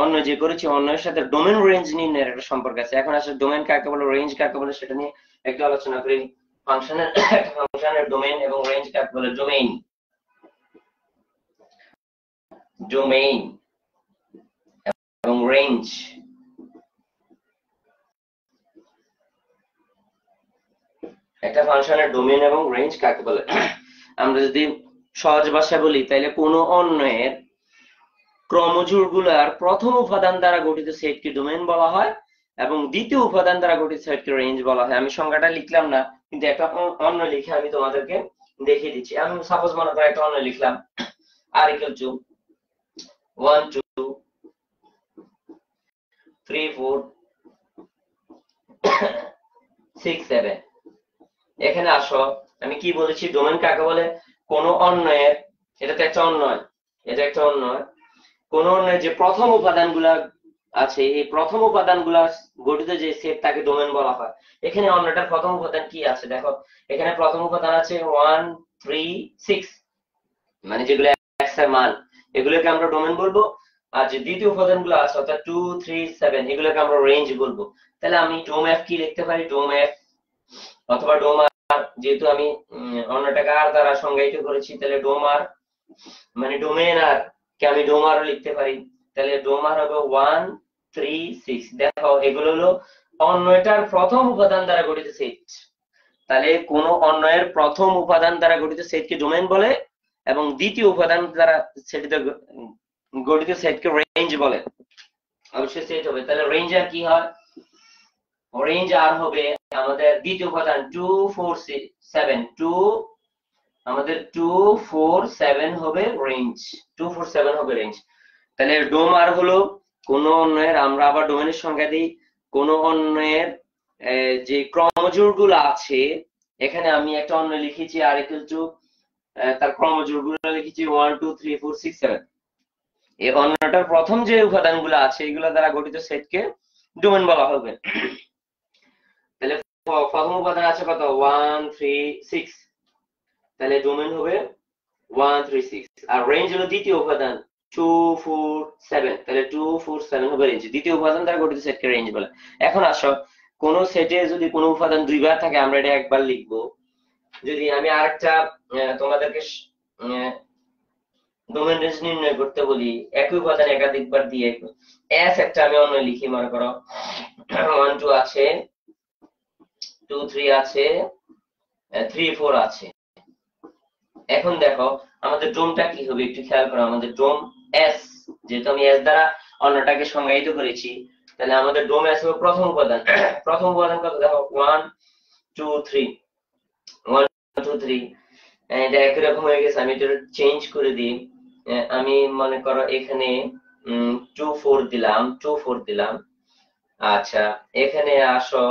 অন্য যে করেছি, অন্যের সাথে ডোমেন রেঞ্জ নির্ণয়ের একটা সম্পর্ক আছে। এখন আসলে ডোমেন কাকে বলে, রেঞ্জ কাকে বলে, সেটা নিয়ে একটু আলোচনা করি। ফাংশনের ডোমেন এবং রেঞ্জ কাকে বলে। ডোমেইন এবং রেঞ্জ, একটা ফাংশনের ডোমেইন এবং রেঞ্জ কাকে বলে। আমরা যদি সহজ ভাষায় বলি তাহলে কোনো অন্যের ক্রমজোড়গুলোর প্রথম উপাদান দ্বারা গঠিত সেটকে ডোমেন বলা হয় এবং দ্বিতীয় উপাদান দ্বারা গঠিত সেটকে রেঞ্জ বলা হয়। আমি সংজ্ঞাটা লিখলাম না, কিন্তু একটা অন্য লিখে আমি তোমাদেরকে দেখিয়ে দিচ্ছি। আমি সাপোজ মনে করো একটা অন্য লিখলাম, আর ইকুয়াল টু 1 2 3 4 6 7। এখানে আসো, আমি কি বলেছি, ডোমেন কাকে বলে? কোন অন্যয়ের, এটা তো একটা অন্যয়, এটা একটা অন্যয়, কোন অন্যের যে প্রথম উপাদানগুলা আছে, এই প্রথম উপাদানগুলা গঠিত যে সেট তাকে ডোমেন বলা হয়। এখানে অন্যটার প্রথম উপাদান কি আছে দেখো, এখানে প্রথম উপাদান আছে 1 3 6, মানে যেগুলো x এর মান, এগুলোকে আমরা ডোমেন বলবো। আর যে দ্বিতীয় উপাদানগুলো আছে অর্থাৎ 2 3 7, এগুলোকে আমরা রেঞ্জ বলবো। তাহলে আমি ডোম এফ কি লিখতে পারি? ডোম এফ অথবা ডোম আর, যেহেতু আমি অন্যটাকে আর দ্বারা সংজ্ঞায়িত করেছি, তাহলে ডোম আর মানে ডোমেন আর কে আমি ডোম আরও লিখতে পারি। তাহলে ডোম আর হবে 1 3 6। দেখো এগুলো হলো অন্যটার প্রথম উপাদান দ্বারা গঠিত সেট। তাহলে কোন অন্যের প্রথম উপাদান দ্বারা গঠিত সেটকে ডোমেন বলে এবং দ্বিতীয় উপাদান দ্বারা গঠিত সেটকে রেঞ্জ বলে। অবশ্যই সেট হবে। তাহলে রেঞ্জ আর কি হয়? রেঞ্জ আর হবে আমাদের দ্বিতীয় উপাদান 2 4 7, 2 আমাদের 2 4 7 হবে রেঞ্জ, 2 4 7 হবে রেঞ্জ। তাহলে ডোম আর হলো কোন অন্যের, আমরা আবার ডোমেনের সংজ্ঞা দিই, কোন অন্যের যে ক্রমজোড়গুলো আছে, এখানে আমি একটা অন্য লিখেছি আর ইকুয়াল টু, তার ক্রমজোড়গুলো লিখেছি 1 2 3 4 6 7। এই অন্যটার প্রথম যে উপাদানগুলো আছে এগুলো দ্বারা গঠিত সেটকে ডোমেন বলা হবে। তাহলে প্রথম উপাদান আছে কত? 1 3 6, তাহলে ডোমেন হবে 1 3 6। আর রেঞ্জ হলো দ্বিতীয় উপাদান 2 4 7, তাহলে 2 4 7 হবে রেঞ্জ। দ্বিতীয় উপাদান দ্বারা গঠিত সেটকে রেঞ্জ বলে। এখন আসো, কোন সেটে যদি কোনো উপাদান দুইবার থাকে আমরা এটা একবার লিখবো। যদি আমি আরেকটা তোমাদেরকে ডোমেন রেঞ্জ নির্ণয় করতে বলি, একই উপাদান একাধিকবার দিয়ে এস একটা আমি অন্য লিখি, মনে করো 1 2 আছে, 2 3 আছে, 3 4 আছে। এখন দেখো আমাদের ডোমটা কি হবে একটু খেয়াল করো। আমাদের ডোম এস, যেহেতু আমি এস দ্বারা অন্যটাকে সংজ্ঞায়িত করেছি, তাহলে আমাদের ডোম এস হবে প্রথম উপাদান। প্রথম উপাদান কত দেখো? 1 2 3, 1 2 3। এটা একই রকম হয়ে গেছে, আমি এটা চেঞ্জ করে দিই। আমি মনে করো এখানে 2 4 দিলাম, 2 4 দিলাম। আচ্ছা, এখানে আসো,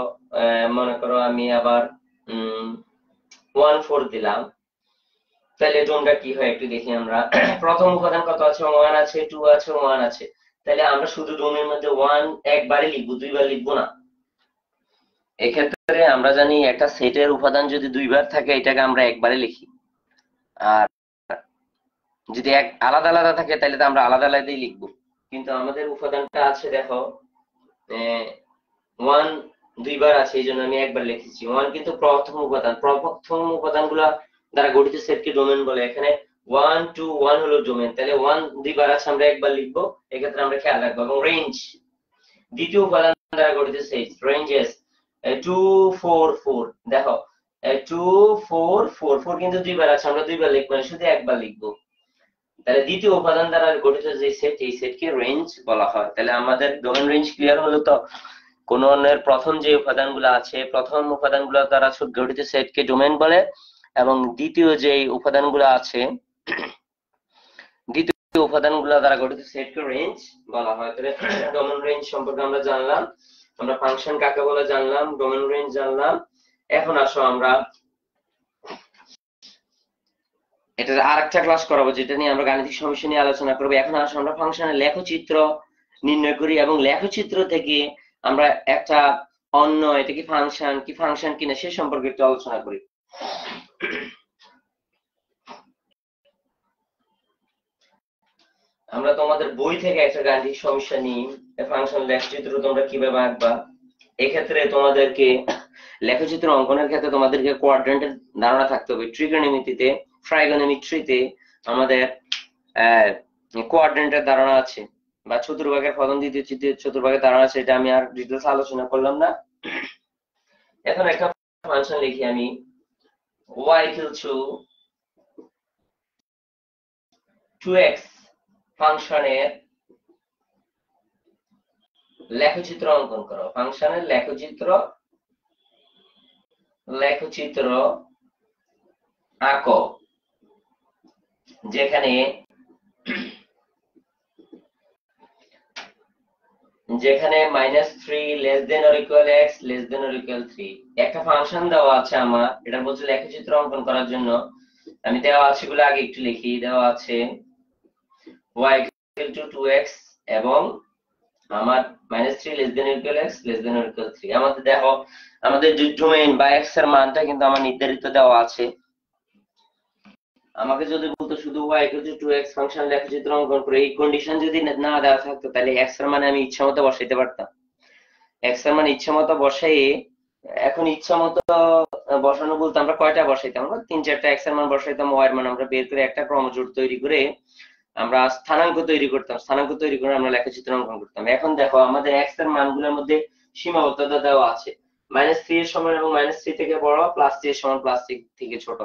মনে করো আমি আবার 1 4 দিলাম। তাহলে ডোমটা কি হয় একটু দেখি আমরা। প্রথম উপাদান কত আছে? 1 আছে, 2 আছে, 1 আছে। তাহলে আমরা শুধু ডোমের মধ্যে 1 একবারই লিখবো, দুইবার লিখবো না। এক্ষেত্রে আমরা জানি একটা সেটের উপাদান যদি দুইবার থাকে এটাকে আমরা একবারে লিখি, আর যদি এক আলাদা আলাদা থাকে তাহলে তো আমরা আলাদা আলাদাই লিখবো। কিন্তু আমাদের উপাদানটা আছে দেখো 1 দুইবার আছে, এই জন্য আমি একবার লিখেছি। 1 কিন্তু প্রথম উপাদান, প্রথম উপাদানগুলা দ্বারা গঠিত সেটকে ডোমেন বলে। এখানে 1 2 1 হলো ডোমেন, তাহলে 1 দুইবার আছে আমরা একবার লিখবো, এক্ষেত্রে আমরা খেয়াল রাখবো। এবং রেঞ্জ দ্বিতীয় উপাদান দ্বারা গঠিত সেট রেঞ্জেস 2 4 4। দেখো 2 4 4 4 কিন্তু দুইবার আছে, আমরা দুইবার লিখবো না, শুধু একবার লিখবো। তাহলে দ্বিতীয় উপাদান দ্বারা গঠিত যে সেট, এই সেটকে রেঞ্জ বলা হয়। তাহলে আমাদের ডোমেন রেঞ্জ ক্লিয়ার হলো তো? কোন অন্যের প্রথম যে উপাদানগুলো আছে, প্রথম উপাদানগুলো দ্বারা গঠিত সেটকে ডোমেন বলে এবং দ্বিতীয় যে উপাদানগুলো আছে, দ্বিতীয় উপাদানগুলো দ্বারা গঠিত সেটকে রেঞ্জ বলা হয়। তাহলে ডোমেন রেঞ্জ সম্পর্কে আমরা জানলাম, আমরা ফাংশন কাকে বলে জানলাম, ডোমেন রেঞ্জ জানলাম। এখন আসো আমরা এটা আরেকটা ক্লাস করাবো যেটা নিয়ে আমরা গাণিতিক সমস্যা নিয়ে আলোচনা করবো। এখন আসো আমরা ফাংশনের লেখচিত্র নির্ণয় করি এবং লেখচিত্র থেকে আমরা একটা অন্য, এটা কি ফাংশন কিনা সে সম্পর্কে একটু আলোচনা করি। আমরা তোমাদের বই থেকে একটা গাণিতিক সমস্যা নিই, ফাংশন লেখচিত্র তোমরা কিভাবে আঁকবা। এক্ষেত্রে তোমাদেরকে লেখচিত্র অঙ্কনের ক্ষেত্রে তোমাদেরকে কোয়াড্রেন্টের ধারণা থাকতে হবে। ট্রিগোনোমেট্রিতে, ট্রাইগোনোমেট্রিতে আমাদের কোয়াড্রেন্টের ধারণা আছে, বা চতুর্ভাগের প্রথম দ্বিতীয় তৃতীয় চতুর্ভাগের ধারণা আছে। এটা আমি আর ডিটেইলস আলোচনা করলাম না। এখন একটা ফাংশন লিখি আমি, y equal to 2x ফাংশনের লেখচিত্র অঙ্কন করো, ফাংশনের লেখচিত্র আঁকো, যেখানে -3 less than or equal x less than or equal 3 একটা ফাংশন দেওয়া আছে আমার, এটা বলছে লেখচিত্র অঙ্কন করার জন্য। আমি দেওয়া আছে গুলো আগে একটু লিখি। দেওয়া আছে y ইকুয়াল টু 2x এবং আমার -3 less than or equal x less than or equal 3। আমাদের দেখো আমাদের যে ডোমেইন বা x এর মানটা কিন্তু আমার নির্ধারিত দেওয়া আছে। আমাকে যদি বলতো শুধু y equal to 2x function লেখচিত্র অঙ্কন করে, এই কন্ডিশন যদি না দেওয়া থাকতো তাহলে x এর মানে আমি ইচ্ছা মতো বসাইতে পারতাম। x এর মানে ইচ্ছা মতো বসাই, এখন ইচ্ছা মতো বসানো বলতে আমরা কয়টা বসাইতাম, আমরা 3-4টা x এর মান বসাইতাম, y এর মান আমরা বের করে একটা ক্রমজোড় তৈরি করে আমরা স্থানাঙ্ক তৈরি করতাম, স্থানাঙ্ক তৈরি করে আমরা লেখচিত্র অঙ্কন করতাম। এখন দেখো আমাদের x এর মানগুলোর মধ্যে সীমাবদ্ধতা দেওয়া আছে, -3 এর সমান এবং -3 থেকে বড়, +3 এর সমান +3 থেকে ছোট।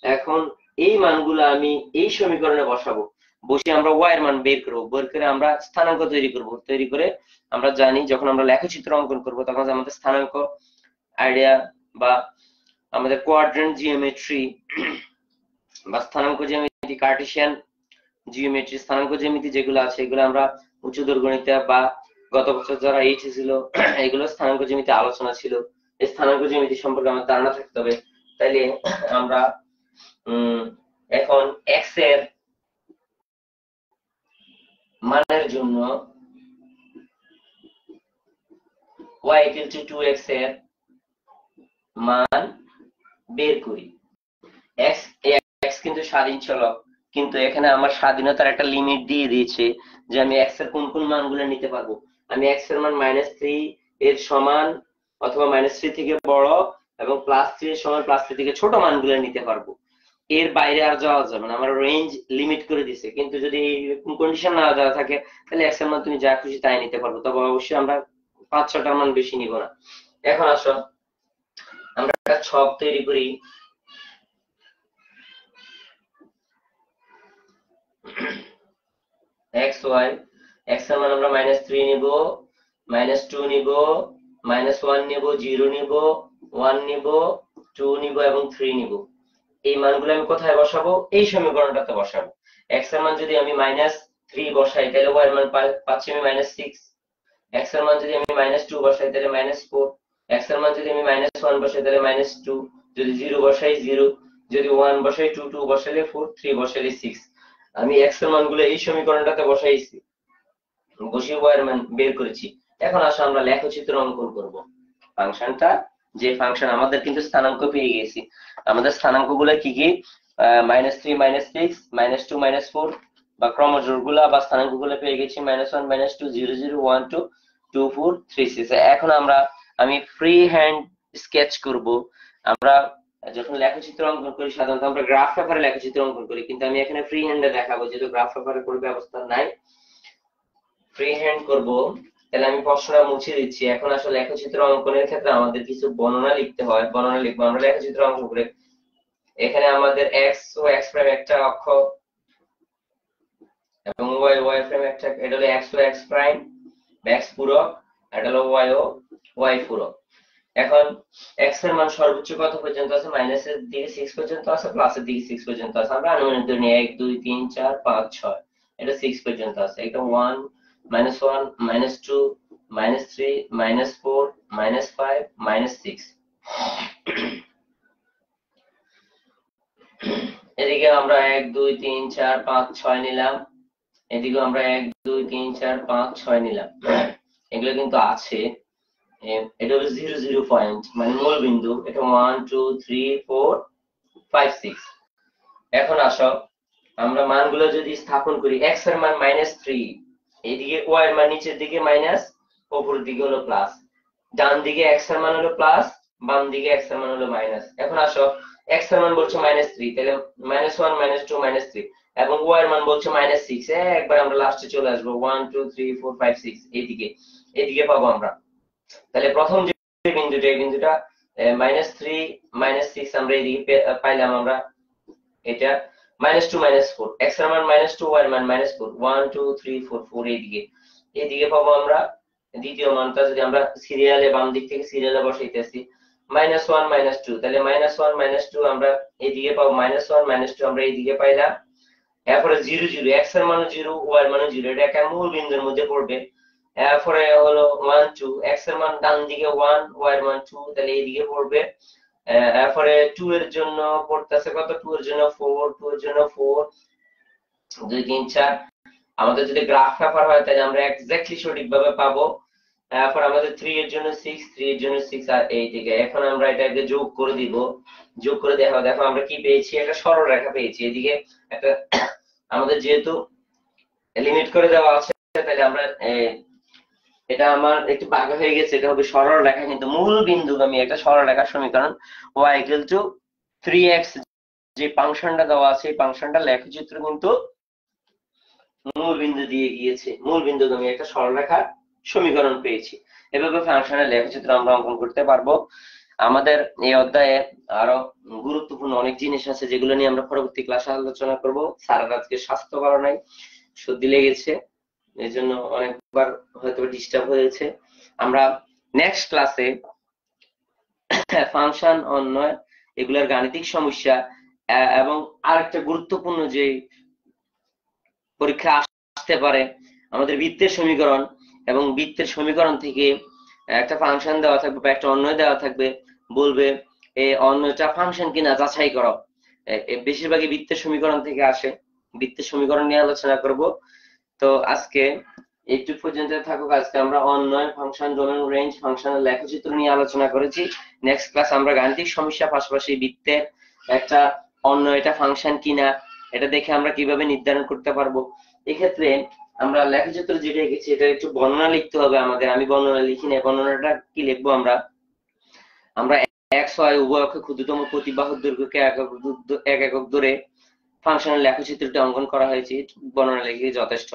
এখন এই মানগুলো আমি এই সমীকরণে বসাবো, বসে আমরা y এর মান বের করব, বের করে আমরা স্থানাঙ্ক তৈরি করব, তৈরি করে আমরা জানি যখন আমরা লেখচিত্র অঙ্কন করব তখন আমাদের স্থানাঙ্ক আইডিয়া বা আমাদের কোয়াড্রেন্ট জিওমেট্রি বা স্থানাঙ্ক জ্যামিতি, কার্টেসিয়ান জিওমেট্রি, স্থানাঙ্ক জ্যামিতি যেগুলো আছে এগুলো আমরা উচ্চতর গণিতে বা গত বছর যারা এইচএস ছিল এগুলো স্থানাঙ্ক জ্যামিতি আলোচনা ছিল। এই স্থানাঙ্ক জ্যামিতি সম্পর্কে আমার ধারণা থাকতে হবে। তাইলে আমরা এখন x এর মানের জন্য y ইকুয়াল টু 2x এর মান বের করি। x কিন্তু স্বাধীন চলক, কিন্তু এখানে আমার স্বাধীনতার একটা লিমিট দিয়ে দিয়েছে যে আমি x এর কোন কোন মানগুলো নিতে পারবো। আমি x এর মান -3 এর সমান অথবা -3 থেকে বড় এবং +3 এর সমান +3 থেকে ছোট মানগুলো নিতে পারবো। এর বাইরে আর যাওয়া যাবে না, আমার রেঞ্জ লিমিট করে দিছে। কিন্তু যদি কন্ডিশন না দেওয়া থাকে তাহলে x এর মান তুমি যা খুশি তাই নিতে পারবো, তবে অবশ্যই আমরা 5-6টার মান বেশি নিব না। এখন আসো আমরা একটা ছক তৈরি করি। x y, x এর মান আমরা -3 নিব, -2 নিব, -1 নিব, 0 নিব, 1 নিব, 2 নিব এবং 3 নিব। এই মানগুলো আমি কোথায় বসাবো? এই সমীকরণটাতে বসাবো। x এর মান যদি আমি -3 বসাই তাহলে y এর মান পাচ্ছি আমি -6। x এর মান যদি আমি -2 বসাই তাহলে -4। x এর মান যদি আমি -1 বসাই তাহলে -2, যদি 0 বসাই 0, যদি 1 বসাই 2, 2 বসাইলে 4, 3 বসাইলে 6। আমি x এর মানগুলো এই সমীকরণটাতে বসাইছি, বসিয়ে y এর মান বের করেছি। এখন আসো আমরা লেখচিত্র অঙ্কন করব। ফাংশনটা যে ফাংশন আমাদের কিন্তু স্থানাঙ্ক পেয়ে গেছি, আমাদের স্থানাঙ্কগুলো কি কি? -3 -6 -2 -4 বা ক্রমজোড়গুলো বা স্থানাঙ্কগুলো পেয়ে গেছি, -1 -2 0 0 1 2 2 4 3 6। এখন আমি ফ্রি হ্যান্ড স্কেচ করব। আমরা যখন লেখচিত্র অঙ্কন করি সাধারণত আমরা গ্রাফ পেপারে লেখচিত্র অঙ্কন করি, কিন্তু আমি এখানে ফ্রি হ্যান্ডে দেখাবো, যেহেতু গ্রাফ পেপারে কোনো ব্যবস্থা নাই, ফ্রি হ্যান্ড করব। তাহলে আমি প্রশ্নটা মুছে দিচ্ছি। এখন আসলে লেখচিত্র অঙ্কনের ক্ষেত্রে আমাদের কিছু বর্ণনা লিখতে হয়, বর্ণনা লিখবো আমরা লেখচিত্র অঙ্কন করে। এখানে আমাদের x ও x প্রাইম একটা অক্ষ এবং y y প্রাইম একটা, এটা হলো x ও x প্রাইম, x পূরক, এটা হলো y ও y পূরক। এখন x এর মান সর্বোচ্চ কত পর্যন্ত আছে? মাইনাসের দিকে 6 পর্যন্ত আছে, প্লাসের দিকে 6 পর্যন্ত আছে। আমরা আনুমানিক ধরে নিই 1 2 3 4 5 6, এটা 6 পর্যন্ত আছে। এটা 1 -1 -2 -3 -4 -5 -6। এদিকে আমরা 1 2 3 4 5 6 নিলাম, এদিকে আমরা 1 2 3 4 5 6 নিলাম। এগুলো কিন্তু আছে। এটা হলো 0 0 পয়েন্ট, মানে মূল বিন্দু। এটা 1 2 3 4 5 6। এখন আসো আমরা মানগুলো যদি স্থাপন করি, x এর মান -3, এইদিকে y এর মান নিচের দিকে মাইনাস, উপরের দিকে হলো প্লাস। ডান দিকে x এর মান হলো প্লাস, বাম দিকে x এর মান হলো মাইনাস। এখন আসো x এর মান বলছে -3, তাহলে -1 -2 -3 এবং y এর মান বলছে -6। একবার আমরা লাস্টে চলে আসবো, 1 2 3 4 5 6 এইদিকে পাবো আমরা। তাহলে প্রথম যে বিন্দুটা, এই বিন্দুটা -3 -6 আমরা এইদিকে পাইলাম আমরা। এটা -2 -4, x এর মান -2, y এর মান -4, 1 2 3 4 4 এইদিকে পাবো আমরা। দ্বিতীয় মানটা যদি আমরা সিরিয়ালে বাম দিক থেকে সিরিয়ালে বসাইতেছি -1 -2, তাহলে -1 -2 আমরা এইদিকে পাবো, -1 -2 আমরা এইদিকে পাইলাম। এরপরে 0 0, x এর মান 0, y এর মান 0, এটা একটা মূল বিন্দুর মধ্যে পড়বে। এরপরে হলো 1 2, x এর মান ডান দিকে 1, y এর মান 2, তাহলে এইদিকে পড়বে। এরপরে 2 এর জন্য পড়তেছে কত, 2 এর জন্য 4, 2 এর জন্য 4, 2 3 4। আমাদের যদি গ্রাফ পেপার হয় তাহলে আমরা এক্স্যাক্টলি সঠিকভাবে পাবো। তারপর আমাদের 3 এর জন্য 6, 3 এর জন্য 6, আর এইদিকে এখন আমরা এটাকে যোগ করে দিব। যোগ করে দেখো, দেখো আমরা কি পেয়েছি, একটা সরল রেখা পেয়েছি। এদিকে একটা আমাদের যেহেতু লিমিট করে দেওয়া আছে, তাহলে আমরা এটা আমার একটু ভাগ হয়ে গেছে, এটা হবে সরল রেখা, কিন্তু মূল বিন্দুগামী একটা সরল রেখার সমীকরণ y = 3x। যে ফাংশনটা দেওয়া আছে এই ফাংশনটা লেখচিত্র কিন্তু মূল বিন্দু দিয়ে গিয়েছে, মূল বিন্দুগামী একটা সরলরেখার সমীকরণ পেয়েছি। এভাবে ফাংশনের লেখচিত্র আমরা অঙ্কন করতে পারবো। আমাদের এই অধ্যায়ে আরো গুরুত্বপূর্ণ অনেক জিনিস আছে যেগুলো নিয়ে আমরা পরবর্তী ক্লাসে আলোচনা করব। স্যারের আজকে স্বাস্থ্য ভালো নাই, সর্দি লেগেছে, এই জন্য অনেকবার হয়তো ডিস্টার্ব হয়েছে। আমরা নেক্সট ক্লাসে ফাংশন, অন্বয়, এগুলোর গাণিতিক সমস্যা এবং আরেকটা গুরুত্বপূর্ণ যে পরীক্ষা আসতে পারে আমাদের বৃত্তের সমীকরণ, এবং বৃত্তের সমীকরণ থেকে একটা ফাংশন দেওয়া থাকবে বা একটা অন্বয় দেওয়া থাকবে, বলবে এই অন্যটা ফাংশন কিনা যাচাই করো। বেশিরভাগই বৃত্তের সমীকরণ থেকে আসে, বৃত্তের সমীকরণ নিয়ে আলোচনা করব। তো আজকে একটু পর্যন্ত থাকুক। আজকে আমরা অন্বয়, ফাংশন, ডোমেন, রেঞ্জ, ফাংশনের লেখচিত্র নিয়ে আলোচনা করেছি। নেক্সট ক্লাস আমরা গাণিতিক সমস্যা, পাশাপাশি বৃত্তের একটা অন্যয় এটা ফাংশন কিনা এটা দেখে আমরা কিভাবে নির্ধারণ করতে পারবো। এক্ষেত্রে আমরা লেখচিত্র যেটা এঁকেছি এটা একটু বর্ণনা লিখতে হবে আমাদের। আমি বর্ণনা লিখি না, বর্ণনাটা কি লিখবো আমরা x y উভয় অক্ষে ক্ষুদ্রতম প্রতিবাহুর দৈর্ঘ্যকে এক একক ধরে ফাংশনের লেখচিত্রটি অঙ্কন করা হয়েছে, বর্ণনা লিখে যথেষ্ট।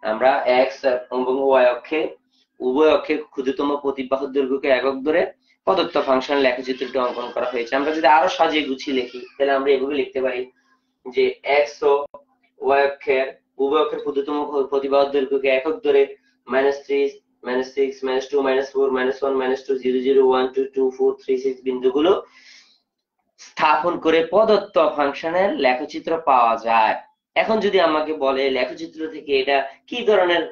আমরা x এবং y অক্ষে উভয় অক্ষে ক্ষুদ্রতম প্রতিবাহুর দৈর্ঘ্যকে একক ধরে প্রদত্ত ফাংশনের লেখচিত্রটি অঙ্কন করা হয়েছে। আমরা যদি আরো সাজিয়ে গুছিয়ে লিখি তাহলে আমরা এভাবে লিখতে পারি যে x ও y অক্ষের উভয় অক্ষের ক্ষুদ্রতম প্রতিবাহুর দৈর্ঘ্যকে একক ধরে -3, -6, -2, -4, -1, -2, 0 0, 1 2, 2 4, 3 6 বিন্দুগুলো স্থাপন করে প্রদত্ত ফাংশনের লেখচিত্র পাওয়া যায়। এখন যদি আমাকে বলে লেখচিত্র থেকে এটা কি ধরনের,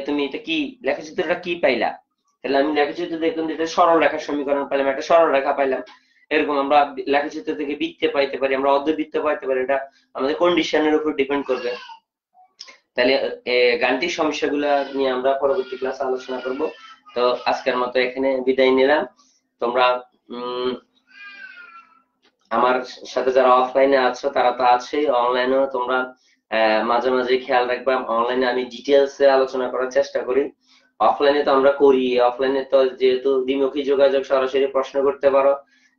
তুমি এটা কি লেখচিত্রটা কি পাইলা, তাহলে আমি লেখচিত্র দেখলাম এটা সরল রেখার সমীকরণ পাইলাম, একটা সরল রেখা পাইলাম। এরকম আমরা লেখচিত্র থেকে বৃত্ত পাইতে পারি, আমরা অর্ধবৃত্ত পাইতে পারি, এটা আমাদের কন্ডিশনের উপর ডিপেন্ড করবে। তাহলে গাণিতিক সমস্যাগুলো নিয়ে আমরা পরবর্তী ক্লাসে আলোচনা করব। তো আজকের মতো এখানে বিদায় নিলাম। তোমরা আমার সাথে যারা অফলাইনে আছো তারা তো আছেই, অনলাইনেও তোমরা মাঝে মাঝে খেয়াল রাখবা। অনলাইনে আমি ডিটেলসে আলোচনা করার চেষ্টা করি, অফলাইনে তো আমরা করি। অফলাইনে তো যেহেতু দ্বিমুখী যোগাযোগ, সরাসরি প্রশ্ন করতে পারো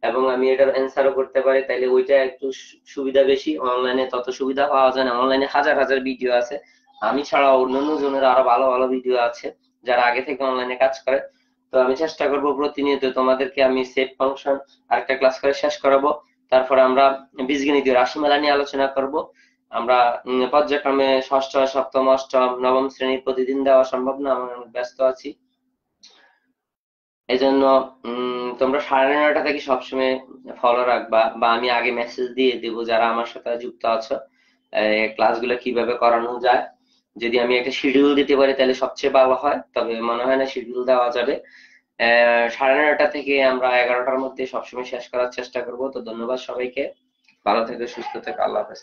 এবং আমি এটার অ্যান্সারও করতে পারি, তাইলে ওইটা একটু সুবিধা বেশি। অনলাইনে তত সুবিধা পাওয়া যায় না, অনলাইনে হাজার হাজার ভিডিও আছে, আমি ছাড়া অন্যান্য জনের আরো ভালো ভালো ভিডিও আছে যারা আগে থেকে অনলাইনে কাজ করে। তো আমি চেষ্টা করবো প্রতিনিয়ত তোমাদেরকে আমি সেট ফাংশন আরেকটা ক্লাস করে শেষ করাবো। তারপরে আমরা বীজগণিতীয় রাশিমালা নিয়ে আলোচনা করব। আমরা পর্যায়ক্রমে ষষ্ঠ, সপ্তম, অষ্টম, নবম শ্রেণী প্রতিদিন দেওয়া সম্ভব না, আমি ব্যস্ত আছি। এই জন্য তোমরা 9:30 থেকে সবসময় ফলো রাখবা, বা আমি আগে মেসেজ দিয়ে দিব যারা আমার সাথে যুক্ত আছো ক্লাসগুলো কিভাবে করানো যায়। যদি আমি একটা শিডিউল দিতে পারি তাহলে সবচেয়ে ভালো হয়, তবে মনে হয় না শিডিউল দেওয়া যাবে। 9:30 থেকে আমরা 11টার মধ্যে সবসময় শেষ করার চেষ্টা করব। তো ধন্যবাদ সবাইকে, ভালো থেকো, সুস্থ থেকো, আল্লাহ হাফেজ।